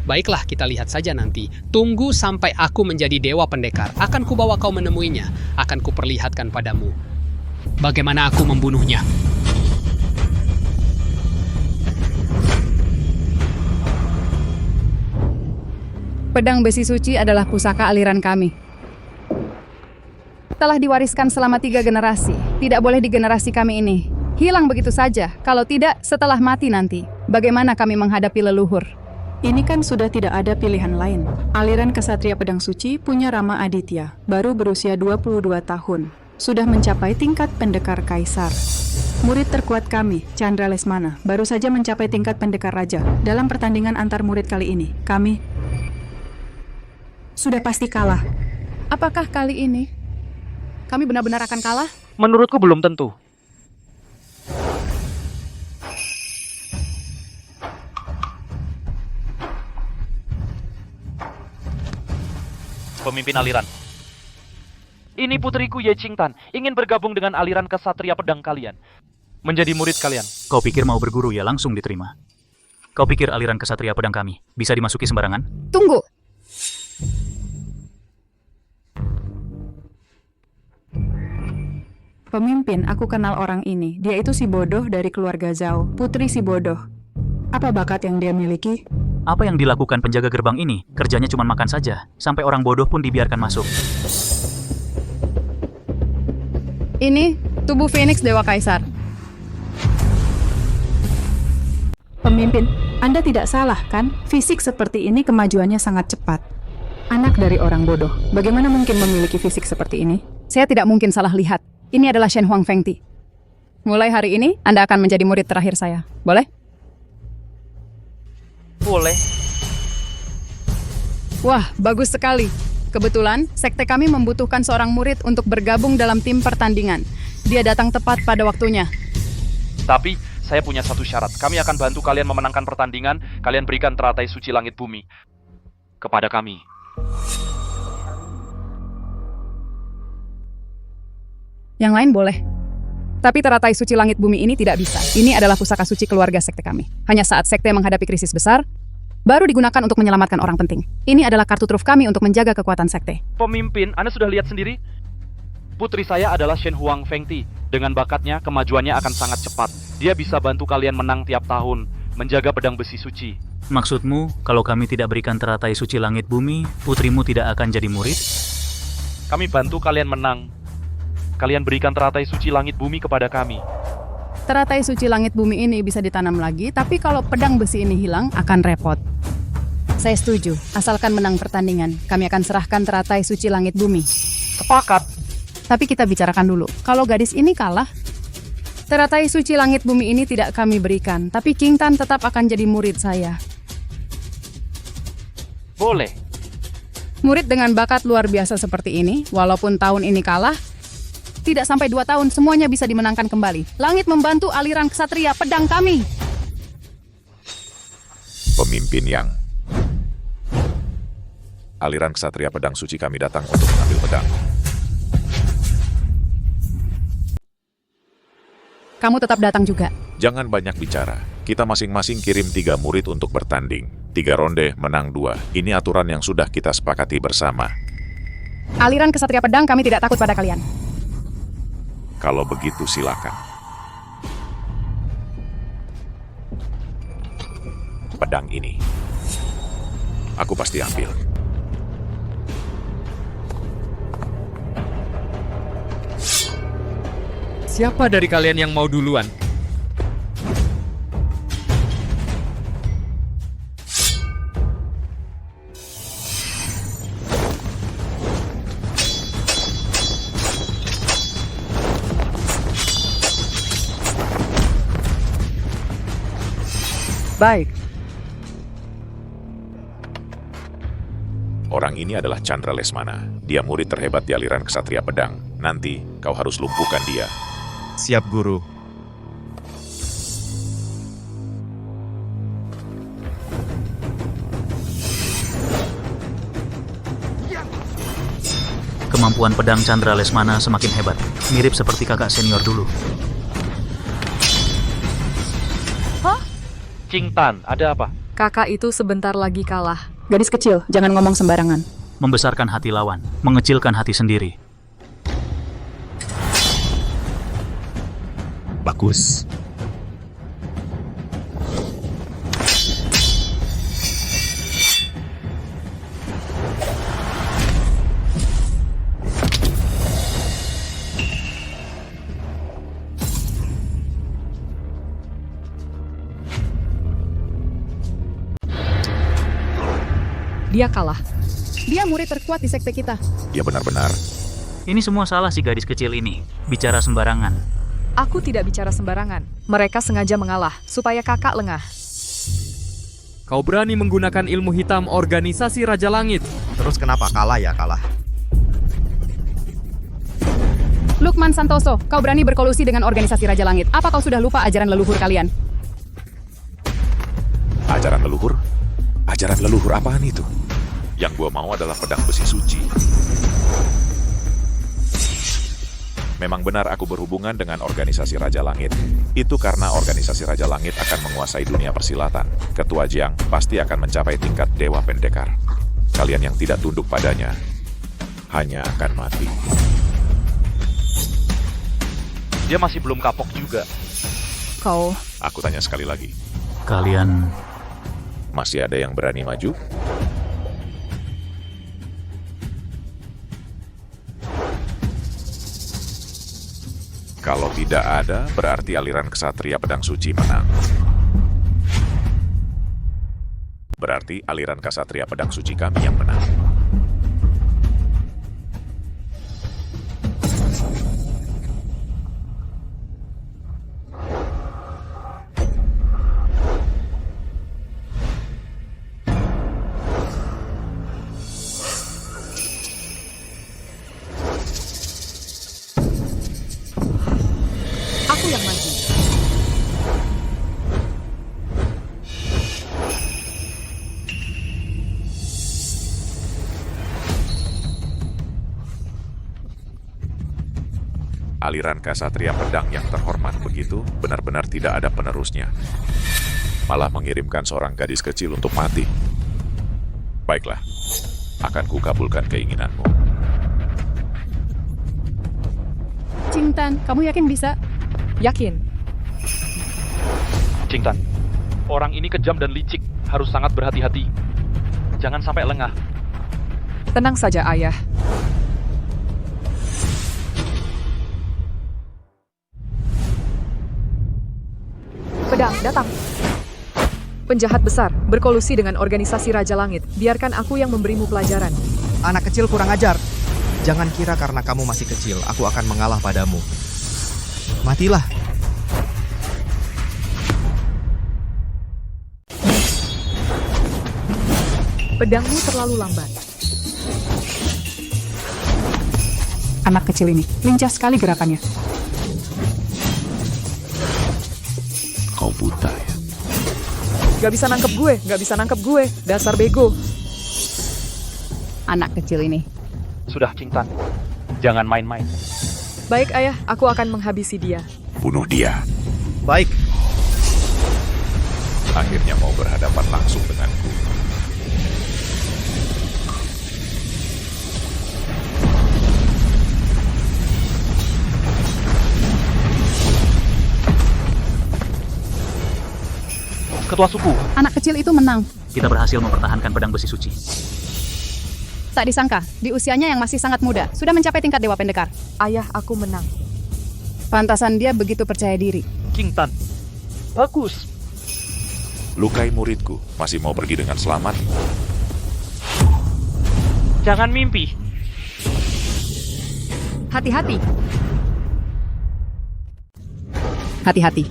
Baiklah, kita lihat saja nanti. Tunggu sampai aku menjadi dewa pendekar. Akan kubawa kau menemuinya. Akan kuperlihatkan padamu bagaimana aku membunuhnya. Pedang besi suci adalah pusaka aliran kami. Telah diwariskan selama 3 generasi. Tidak boleh di generasi kami ini hilang begitu saja. Kalau tidak, setelah mati nanti, bagaimana kami menghadapi leluhur? Ini kan sudah tidak ada pilihan lain. Aliran Ksatria Pedang Suci punya Rama Aditya, baru berusia 22 tahun. Sudah mencapai tingkat pendekar kaisar. Murid terkuat kami, Chandra Lesmana, baru saja mencapai tingkat pendekar raja. Dalam pertandingan antar murid kali ini, kami sudah pasti kalah. Apakah kali ini kami benar-benar akan kalah? Menurutku belum tentu. Pemimpin aliran. Ini putriku Ye Qingtan, ingin bergabung dengan aliran kesatria pedang kalian. Menjadi murid kalian. Kau pikir mau berguru ya langsung diterima? Kau pikir aliran kesatria pedang kami bisa dimasuki sembarangan? Tunggu. Pemimpin, aku kenal orang ini. Dia itu si bodoh dari keluarga Zhao, putri si bodoh. Apa bakat yang dia miliki? Apa yang dilakukan penjaga gerbang ini? Kerjanya cuma makan saja. Sampai orang bodoh pun dibiarkan masuk. Ini tubuh Phoenix Dewa Kaisar. Pemimpin, Anda tidak salah kan? Fisik seperti ini kemajuannya sangat cepat. Anak dari orang bodoh, bagaimana mungkin memiliki fisik seperti ini? Saya tidak mungkin salah lihat. Ini adalah Shen Huang Fengti. Mulai hari ini, Anda akan menjadi murid terakhir saya. Boleh? Boleh. Wah, bagus sekali. Kebetulan, sekte kami membutuhkan seorang murid untuk bergabung dalam tim pertandingan. Dia datang tepat pada waktunya. Tapi, saya punya satu syarat. Kami akan bantu kalian memenangkan pertandingan. Kalian berikan teratai suci langit bumi kepada kami. Yang lain boleh. Tapi teratai suci langit bumi ini tidak bisa. Ini adalah pusaka suci keluarga sekte kami. Hanya saat sekte menghadapi krisis besar, baru digunakan untuk menyelamatkan orang penting. Ini adalah kartu truf kami untuk menjaga kekuatan sekte. Pemimpin, Anda sudah lihat sendiri? Putri saya adalah Shen Huang Fengti. Dengan bakatnya, kemajuannya akan sangat cepat. Dia bisa bantu kalian menang tiap tahun, menjaga pedang besi suci. Maksudmu, kalau kami tidak berikan teratai suci langit bumi, putrimu tidak akan jadi murid? Kami bantu kalian menang. Kalian berikan teratai suci langit bumi kepada kami. Teratai suci langit bumi ini bisa ditanam lagi, tapi kalau pedang besi ini hilang, akan repot. Saya setuju, asalkan menang pertandingan, kami akan serahkan teratai suci langit bumi. Sepakat. Tapi kita bicarakan dulu, kalau gadis ini kalah, teratai suci langit bumi ini tidak kami berikan, tapi King Tan tetap akan jadi murid saya. Boleh. Murid dengan bakat luar biasa seperti ini, walaupun tahun ini kalah, tidak sampai 2 tahun semuanya bisa dimenangkan kembali. Langit membantu aliran kesatria pedang kami. Pemimpin Yang. Aliran kesatria pedang suci kami datang untuk mengambil pedang. Kamu tetap datang juga. Jangan banyak bicara. Kita masing-masing kirim 3 murid untuk bertanding. 3 ronde, menang 2. Ini aturan yang sudah kita sepakati bersama. Aliran kesatria pedang kami tidak takut pada kalian. Kalau begitu silakan. Pedang ini, aku pasti ambil. Siapa dari kalian yang mau duluan? Baik. Orang ini adalah Chandra Lesmana. Dia murid terhebat di aliran kesatria pedang. Nanti, kau harus lumpuhkan dia. Siap, Guru. Kemampuan pedang Chandra Lesmana semakin hebat. Mirip seperti kakak senior dulu. King Tan, ada apa? Kakak itu sebentar lagi kalah. Gadis kecil, jangan ngomong sembarangan. Membesarkan hati lawan, mengecilkan hati sendiri. Bagus. Dia kalah. Dia murid terkuat di sekte kita. Dia benar-benar. Ini semua salah si gadis kecil ini. Bicara sembarangan. Aku tidak bicara sembarangan. Mereka sengaja mengalah, supaya kakak lengah. Kau berani menggunakan ilmu hitam organisasi Raja Langit. Terus kenapa kalah ya kalah? Lukman Santoso, kau berani berkolusi dengan organisasi Raja Langit. Apa kau sudah lupa ajaran leluhur kalian? Ajaran leluhur? Ajaran leluhur apaan itu? Yang gua mau adalah pedang besi suci. Memang benar aku berhubungan dengan organisasi Raja Langit. Itu karena organisasi Raja Langit akan menguasai dunia persilatan. Ketua Jiang pasti akan mencapai tingkat Dewa Pendekar. Kalian yang tidak tunduk padanya hanya akan mati. Dia masih belum kapok juga. Kau... Aku tanya sekali lagi. Kalian... Masih ada yang berani maju? Kalau tidak ada, berarti aliran Ksatria Pedang Suci menang. Berarti aliran Ksatria Pedang Suci kami yang menang. Aku yang maju. Aliran Ksatria Pedang yang terhormat begitu, benar-benar tidak ada penerusnya. Malah mengirimkan seorang gadis kecil untuk mati. Baiklah, akan kukabulkan keinginanmu. Cintan, kamu yakin bisa? Yakin. Cingtan, orang ini kejam dan licik, harus sangat berhati-hati. Jangan sampai lengah. Tenang saja, Ayah. Pedang, datang. Penjahat besar, berkolusi dengan organisasi Raja Langit. Biarkan aku yang memberimu pelajaran. Anak kecil kurang ajar. Jangan kira karena kamu masih kecil, aku akan mengalah padamu. Matilah. Pedangmu terlalu lambat. Anak kecil ini, lincah sekali gerakannya. Kau buta ya? Gak bisa nangkep gue, gak bisa nangkep gue. Dasar bego. Anak kecil ini. Sudah, Cingtan. Jangan main-main. Baik, Ayah, aku akan menghabisi dia. Bunuh dia. Baik. Akhirnya mau berhadapan langsung denganku. Ketua suku. Anak kecil itu menang. Kita berhasil mempertahankan pedang besi suci. Tak disangka, di usianya yang masih sangat muda, sudah mencapai tingkat Dewa Pendekar. Ayah, aku menang. Pantasan dia begitu percaya diri. Cingtan. Bagus. Lukai muridku, masih mau pergi dengan selamat? Jangan mimpi. Hati-hati. Hati-hati.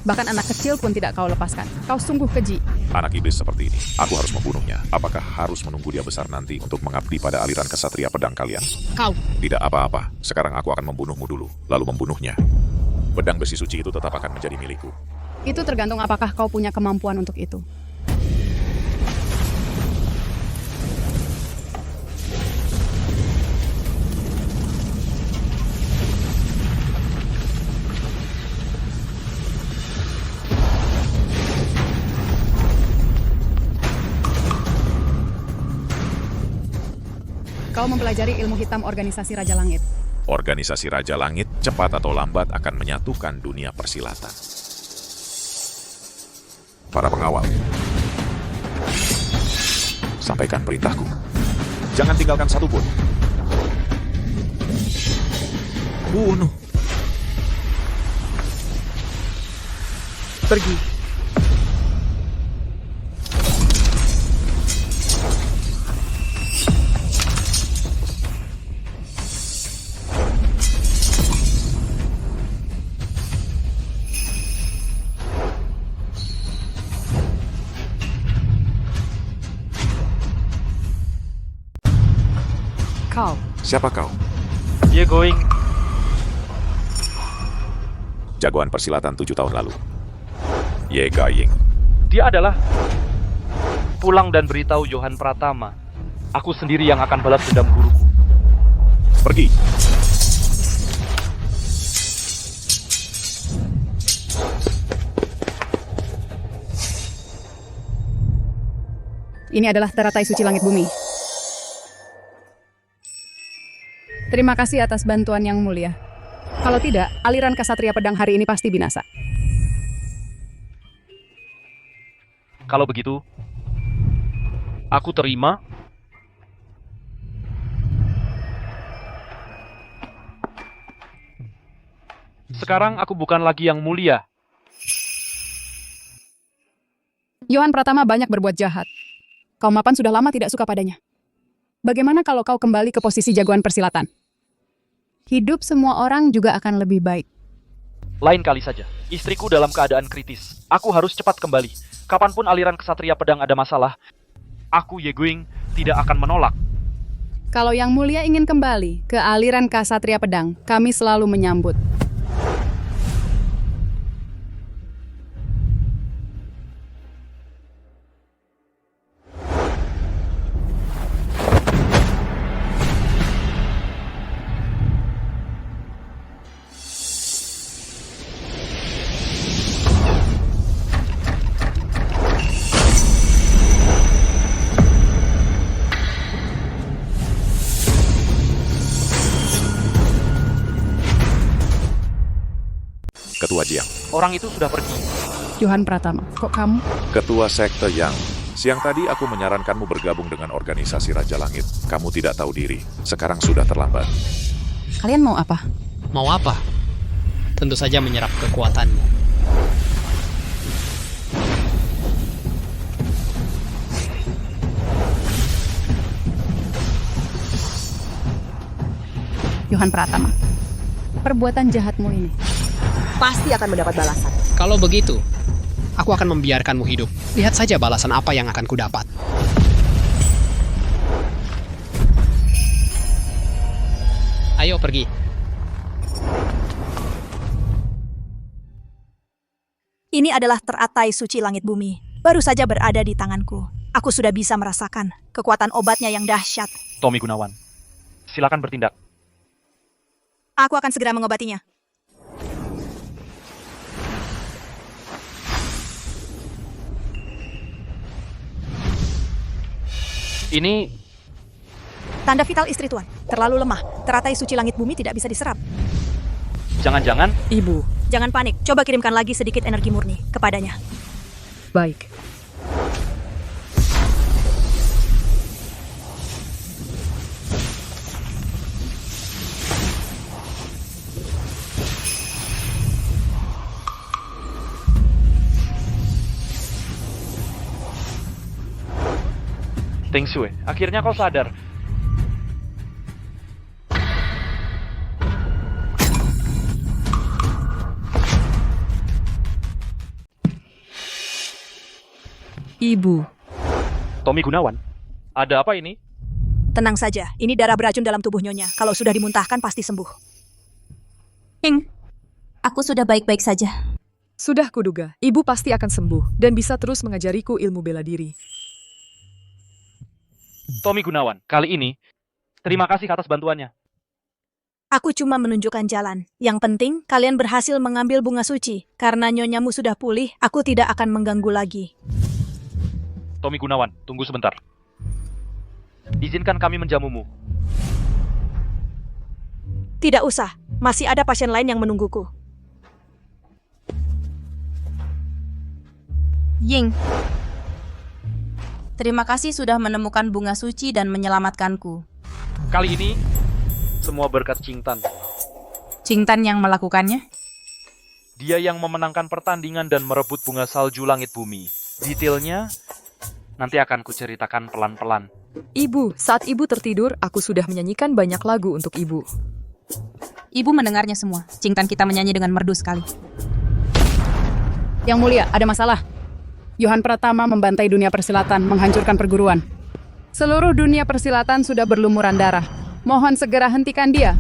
Bahkan anak kecil pun tidak kau lepaskan. Kau sungguh keji. Anak iblis seperti ini, aku harus membunuhnya. Apakah harus menunggu dia besar nanti untuk mengabdi pada aliran Ksatria Pedang kalian? Kau. Tidak apa-apa, sekarang aku akan membunuhmu dulu, lalu membunuhnya. Pedang besi suci itu tetap akan menjadi milikku. Itu tergantung apakah kau punya kemampuan untuk itu. Kau mempelajari ilmu hitam organisasi Raja Langit. Organisasi Raja Langit cepat atau lambat akan menyatukan dunia persilatan. Para pengawal, sampaikan perintahku. Jangan tinggalkan satu pun. Bunuh. Pergi. Kau. Siapa kau? Ye Going. Jagoan persilatan 7 tahun lalu. Ye Gaying. Dia adalah... Pulang dan beritahu Johan Pratama. Aku sendiri yang akan balas dendam guruku. Pergi. Ini adalah teratai suci langit bumi. Terima kasih atas bantuan yang mulia. Kalau tidak, aliran Ksatria Pedang hari ini pasti binasa. Kalau begitu, aku terima. Sekarang aku bukan lagi yang mulia. Johan Pratama banyak berbuat jahat. Kaum mapan sudah lama tidak suka padanya. Bagaimana kalau kau kembali ke posisi jagoan persilatan? Hidup semua orang juga akan lebih baik. Lain kali saja. Istriku dalam keadaan kritis. Aku harus cepat kembali. Kapanpun aliran Ksatria Pedang ada masalah, aku Ye Going tidak akan menolak. Kalau Yang Mulia ingin kembali ke aliran Ksatria Pedang, kami selalu menyambut. Ketua Jiang. Orang itu sudah pergi. Johan Pratama, kok kamu? Ketua Sekte Yang. Siang tadi aku menyarankanmu bergabung dengan organisasi Raja Langit. Kamu tidak tahu diri. Sekarang sudah terlambat. Kalian mau apa? Mau apa? Tentu saja menyerap kekuatanmu. Johan Pratama, perbuatan jahatmu ini Pasti akan mendapat balasan. Kalau begitu, aku akan membiarkanmu hidup. Lihat saja balasan apa yang akan kudapat. Ayo pergi. Ini adalah teratai suci langit bumi. Baru saja berada di tanganku. Aku sudah bisa merasakan kekuatan obatnya yang dahsyat. Tommy Gunawan, silakan bertindak. Aku akan segera mengobatinya. Ini... Tanda vital istri Tuan. Terlalu lemah. Teratai suci langit bumi tidak bisa diserap. Jangan-jangan... Ibu. Jangan panik. Coba kirimkan lagi sedikit energi murni kepadanya. Baik. Ting Shui, akhirnya kau sadar. Ibu. Tommy Gunawan, ada apa ini? Tenang saja. Ini darah beracun dalam tubuh Nyonya. Kalau sudah dimuntahkan pasti sembuh. Hing, aku sudah baik-baik saja. Sudah kuduga, ibu pasti akan sembuh dan bisa terus mengajariku ilmu bela diri. Tommy Gunawan, kali ini, terima kasih atas bantuannya. Aku cuma menunjukkan jalan. Yang penting, kalian berhasil mengambil bunga suci. Karena Nyonyamu sudah pulih, aku tidak akan mengganggu lagi. Tommy Gunawan, tunggu sebentar. Izinkan kami menjamumu. Tidak usah, masih ada pasien lain yang menungguku. Ying, terima kasih sudah menemukan bunga suci dan menyelamatkanku. Kali ini, semua berkat Qingtan. Qingtan yang melakukannya? Dia yang memenangkan pertandingan dan merebut bunga salju langit bumi. Detailnya, nanti akan kuceritakan pelan-pelan. Ibu, saat ibu tertidur, aku sudah menyanyikan banyak lagu untuk ibu. Ibu mendengarnya semua. Qingtan kita menyanyi dengan merdu sekali. Yang Mulia, ada masalah. Johan Pratama membantai dunia persilatan, menghancurkan perguruan. Seluruh dunia persilatan sudah berlumuran darah. Mohon segera hentikan dia.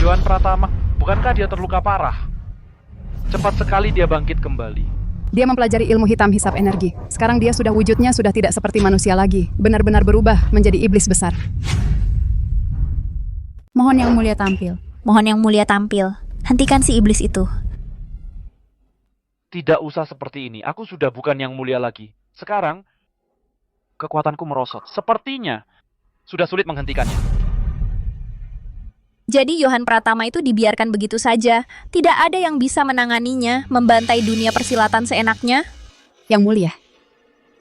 Johan Pratama, bukankah dia terluka parah? Cepat sekali dia bangkit kembali. Dia mempelajari ilmu hitam hisap energi. Sekarang dia wujudnya sudah tidak seperti manusia lagi. Benar-benar berubah menjadi iblis besar. Mohon Yang Mulia tampil. Mohon Yang Mulia tampil. Hentikan si iblis itu. Tidak usah seperti ini. Aku sudah bukan Yang Mulia lagi. Sekarang, kekuatanku merosot. Sepertinya sudah sulit menghentikannya. Jadi Johan Pratama itu dibiarkan begitu saja. Tidak ada yang bisa menanganinya, membantai dunia persilatan seenaknya. Yang Mulia,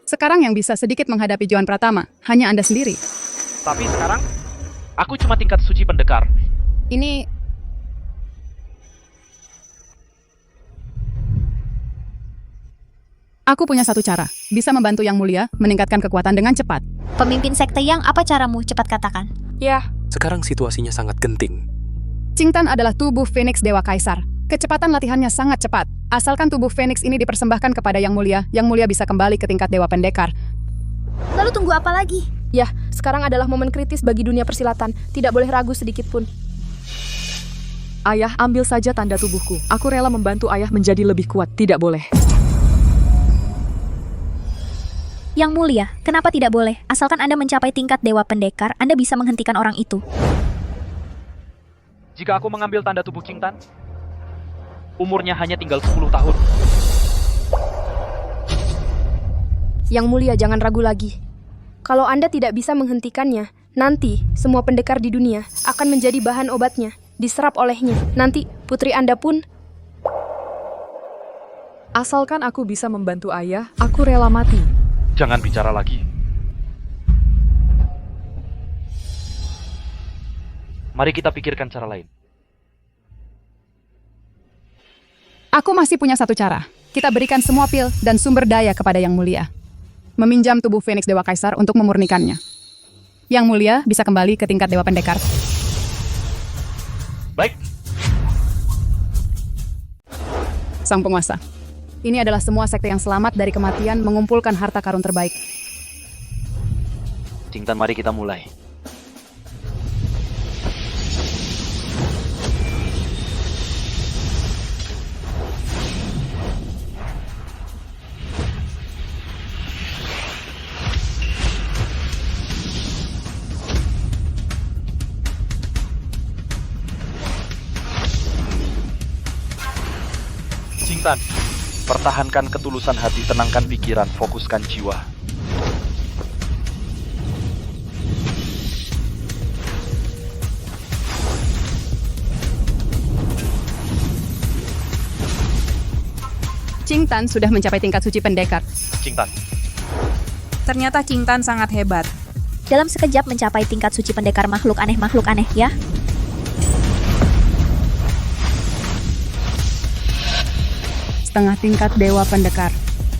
sekarang yang bisa sedikit menghadapi Johan Pratama hanya Anda sendiri. Tapi sekarang, aku cuma tingkat suci pendekar. Ini... Aku punya satu cara, bisa membantu Yang Mulia meningkatkan kekuatan dengan cepat. Pemimpin sekte Yang, apa caramu? Cepat katakan. Ya. Sekarang situasinya sangat genting. Qingtan adalah tubuh Phoenix Dewa Kaisar. Kecepatan latihannya sangat cepat. Asalkan tubuh Phoenix ini dipersembahkan kepada Yang Mulia bisa kembali ke tingkat Dewa Pendekar. Lalu tunggu apa lagi? Ya, sekarang adalah momen kritis bagi dunia persilatan. Tidak boleh ragu sedikit pun. Ayah, ambil saja tanda tubuhku. Aku rela membantu ayah menjadi lebih kuat. Tidak boleh. Yang Mulia, kenapa tidak boleh? Asalkan Anda mencapai tingkat Dewa Pendekar, Anda bisa menghentikan orang itu. Jika aku mengambil tanda tubuh Qingtan, umurnya hanya tinggal 10 tahun. Yang Mulia, jangan ragu lagi. Kalau Anda tidak bisa menghentikannya, nanti semua pendekar di dunia akan menjadi bahan obatnya, diserap olehnya. Nanti putri Anda pun... Asalkan aku bisa membantu ayah, aku rela mati. Jangan bicara lagi. Mari kita pikirkan cara lain. Aku masih punya satu cara. Kita berikan semua pil dan sumber daya kepada Yang Mulia. Meminjam tubuh Phoenix Dewa Kaisar untuk memurnikannya. Yang Mulia bisa kembali ke tingkat Dewa Pendekar. Baik. Sang Penguasa. Ini adalah semua sekte yang selamat dari kematian mengumpulkan harta karun terbaik. Qingtan, mari kita mulai. Qingtan, pertahankan ketulusan hati, tenangkan pikiran, fokuskan jiwa. Qingtan sudah mencapai tingkat suci pendekar. Qingtan. Ternyata Qingtan sangat hebat. Dalam sekejap mencapai tingkat suci pendekar makhluk aneh, ya. Setengah tingkat Dewa Pendekar.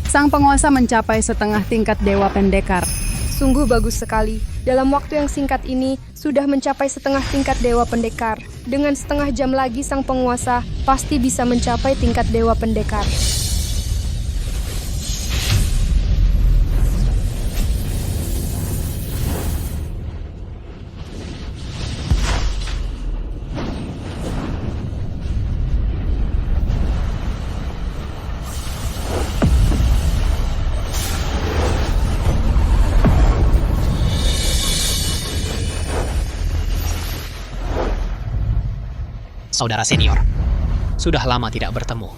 Sang Penguasa mencapai setengah tingkat Dewa Pendekar. Sungguh bagus sekali. Dalam waktu yang singkat ini, sudah mencapai setengah tingkat Dewa Pendekar. Dengan setengah jam lagi Sang Penguasa pasti bisa mencapai tingkat Dewa Pendekar. Saudara senior, sudah lama tidak bertemu.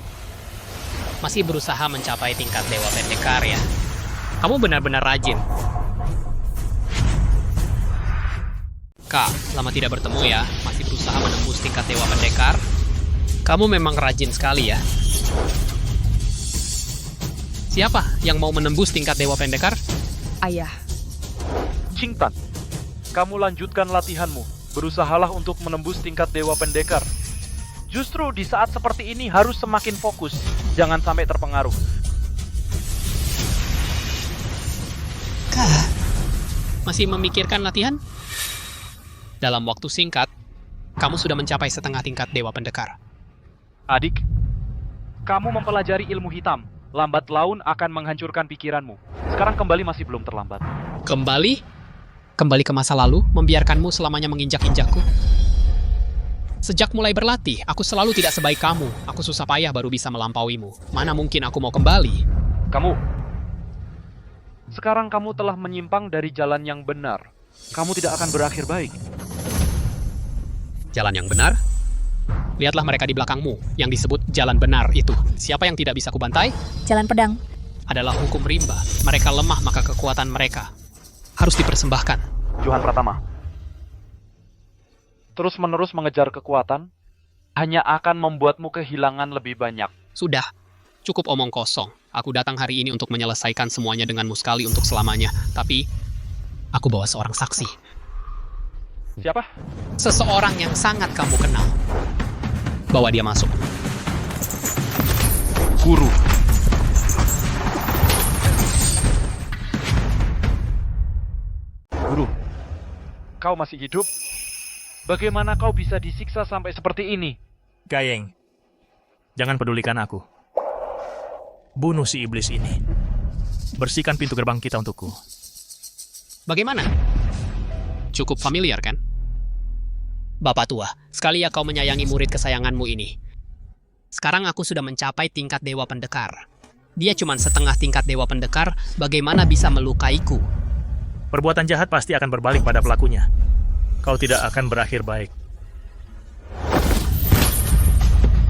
Masih berusaha mencapai tingkat Dewa Pendekar ya? Kamu benar-benar rajin. Kak, lama tidak bertemu ya? Masih berusaha menembus tingkat Dewa Pendekar? Kamu memang rajin sekali ya? Siapa yang mau menembus tingkat Dewa Pendekar? Ayah. Qingtan, kamu lanjutkan latihanmu. Berusahalah untuk menembus tingkat Dewa Pendekar. Justru di saat seperti ini harus semakin fokus. Jangan sampai terpengaruh. Kak, masih memikirkan latihan? Dalam waktu singkat, kamu sudah mencapai setengah tingkat Dewa Pendekar. Adik, kamu mempelajari ilmu hitam. Lambat laun akan menghancurkan pikiranmu. Sekarang kembali masih belum terlambat. Kembali? Kembali ke masa lalu, membiarkanmu selamanya menginjak-injakku. Sejak mulai berlatih, aku selalu tidak sebaik kamu. Aku susah payah baru bisa melampauimu. Mana mungkin aku mau kembali? Sekarang kamu telah menyimpang dari jalan yang benar. Kamu tidak akan berakhir baik. Jalan yang benar? Lihatlah mereka di belakangmu, yang disebut jalan benar itu. Siapa yang tidak bisa kubantai? Jalan pedang. Adalah hukum rimba. Mereka lemah, maka kekuatan mereka harus dipersembahkan. Johan Pratama, terus-menerus mengejar kekuatan hanya akan membuatmu kehilangan lebih banyak. Sudah, cukup omong kosong. Aku datang hari ini untuk menyelesaikan semuanya denganmu sekali untuk selamanya. Tapi, aku bawa seorang saksi. Siapa? Seseorang yang sangat kamu kenal. Bawa dia masuk. Guru. Guru, kau masih hidup? Bagaimana kau bisa disiksa sampai seperti ini? Gayeng, jangan pedulikan aku. Bunuh si iblis ini. Bersihkan pintu gerbang kita untukku. Bagaimana? Cukup familiar, kan? Bapak tua, sekali ya kau menyayangi murid kesayanganmu ini. Sekarang aku sudah mencapai tingkat Dewa Pendekar. Dia cuma setengah tingkat Dewa Pendekar, bagaimana bisa melukaiku? Perbuatan jahat pasti akan berbalik pada pelakunya. Kau tidak akan berakhir baik.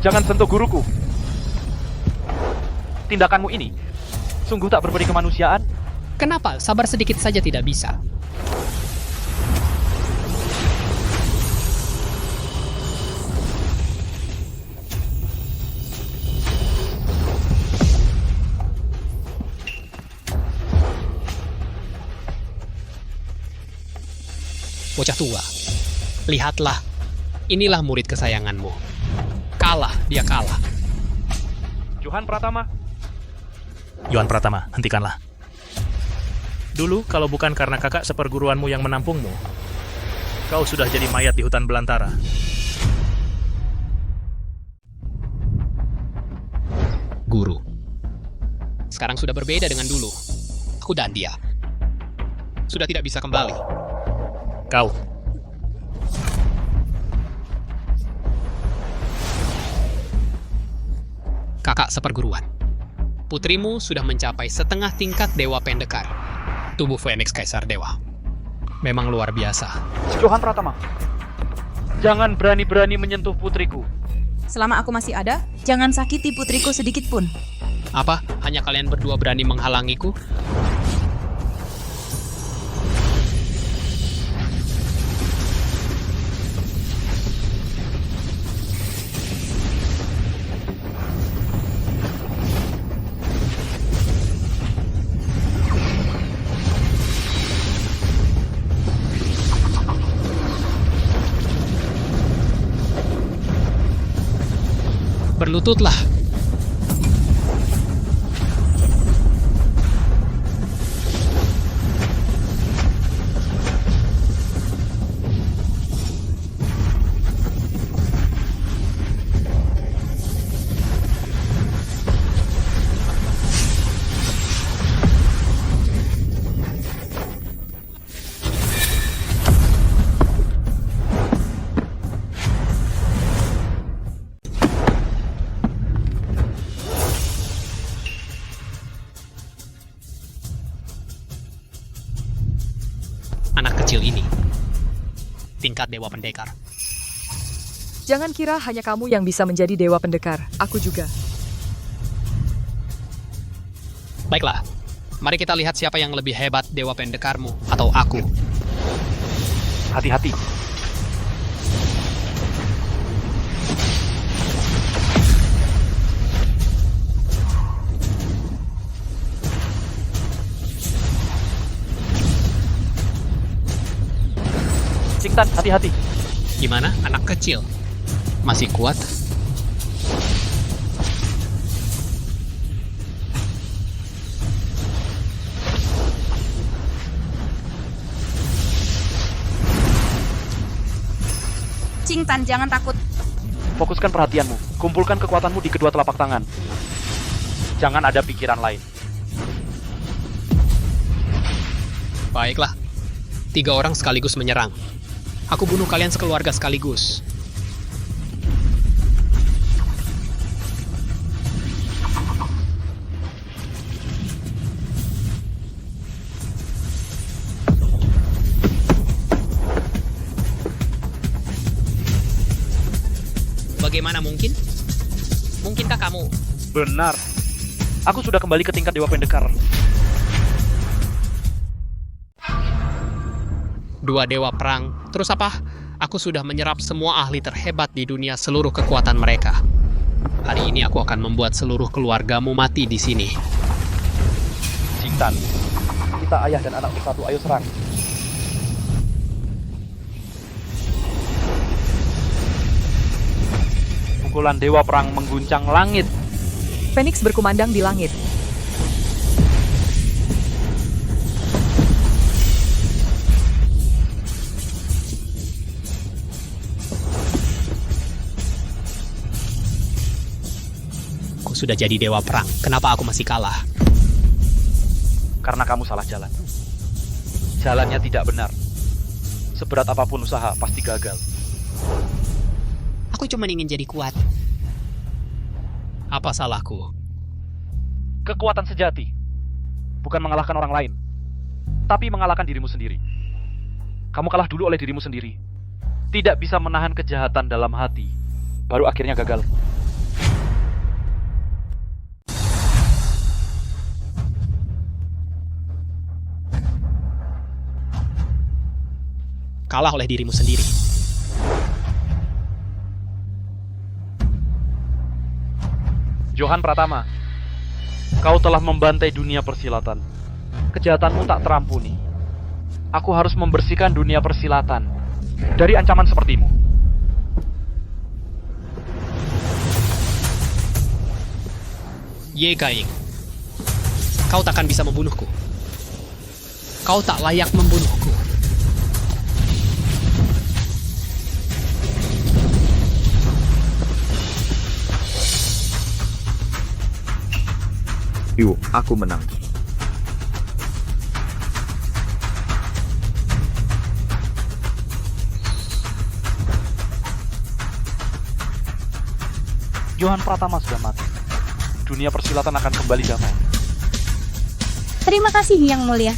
Jangan sentuh guruku. Tindakanmu ini sungguh tak berbudi kemanusiaan. Kenapa? Sabar sedikit saja tidak bisa. Bocah tua, lihatlah, inilah murid kesayanganmu. Kalah, dia kalah. Johan Pratama. Johan Pratama, hentikanlah. Dulu, kalau bukan karena kakak seperguruanmu yang menampungmu, kau sudah jadi mayat di hutan belantara. Guru, sekarang sudah berbeda dengan dulu. Aku dan dia sudah tidak bisa kembali. Kau. Kakak seperguruan. Putrimu sudah mencapai setengah tingkat Dewa Pendekar. Tubuh Phoenix Kaisar Dewa. Memang luar biasa. Johan Pratama, jangan berani-berani menyentuh putriku. Selama aku masih ada, jangan sakiti putriku sedikit pun. Apa? Hanya kalian berdua berani menghalangiku? Berlututlah. Anak kecil ini, tingkat Dewa Pendekar. Jangan kira hanya kamu yang bisa menjadi Dewa Pendekar. Aku juga. Baiklah, mari kita lihat siapa yang lebih hebat, Dewa Pendekarmu atau aku. Hati-hati. Singtan, hati-hati. Gimana, anak kecil? Masih kuat? Cingtan, jangan takut. Fokuskan perhatianmu. Kumpulkan kekuatanmu di kedua telapak tangan. Jangan ada pikiran lain. Baiklah. 3 orang sekaligus menyerang. Aku bunuh kalian sekeluarga sekaligus. Bagaimana mungkin? Mungkinkah kamu? Benar. Aku sudah kembali ke tingkat Dewa Pendekar. 2 dewa perang. Terus apa? Aku sudah menyerap semua ahli terhebat di dunia, seluruh kekuatan mereka. Hari ini aku akan membuat seluruh keluargamu mati di sini. Jintan, kita ayah dan anak bersatu, ayo serang. Pukulan dewa perang mengguncang langit. Phoenix berkumandang di langit. Aku sudah jadi dewa perang. Kenapa aku masih kalah? Karena kamu salah jalan. Jalannya tidak benar. Seberat apapun usaha, pasti gagal. Aku cuma ingin jadi kuat. Apa salahku? Kekuatan sejati bukan mengalahkan orang lain, tapi mengalahkan dirimu sendiri. Kamu kalah dulu oleh dirimu sendiri. Tidak bisa menahan kejahatan dalam hati, baru akhirnya gagal. Kalah oleh dirimu sendiri. Johan Pratama, kau telah membantai dunia persilatan. Kejahatanmu tak terampuni. Aku harus membersihkan dunia persilatan dari ancaman sepertimu. Ye Gaing, kau takkan bisa membunuhku. Kau tak layak membunuhku. Yuk, aku menang. Johan Pratama sudah mati. Dunia persilatan akan kembali damai. Terima kasih, Yang Mulia.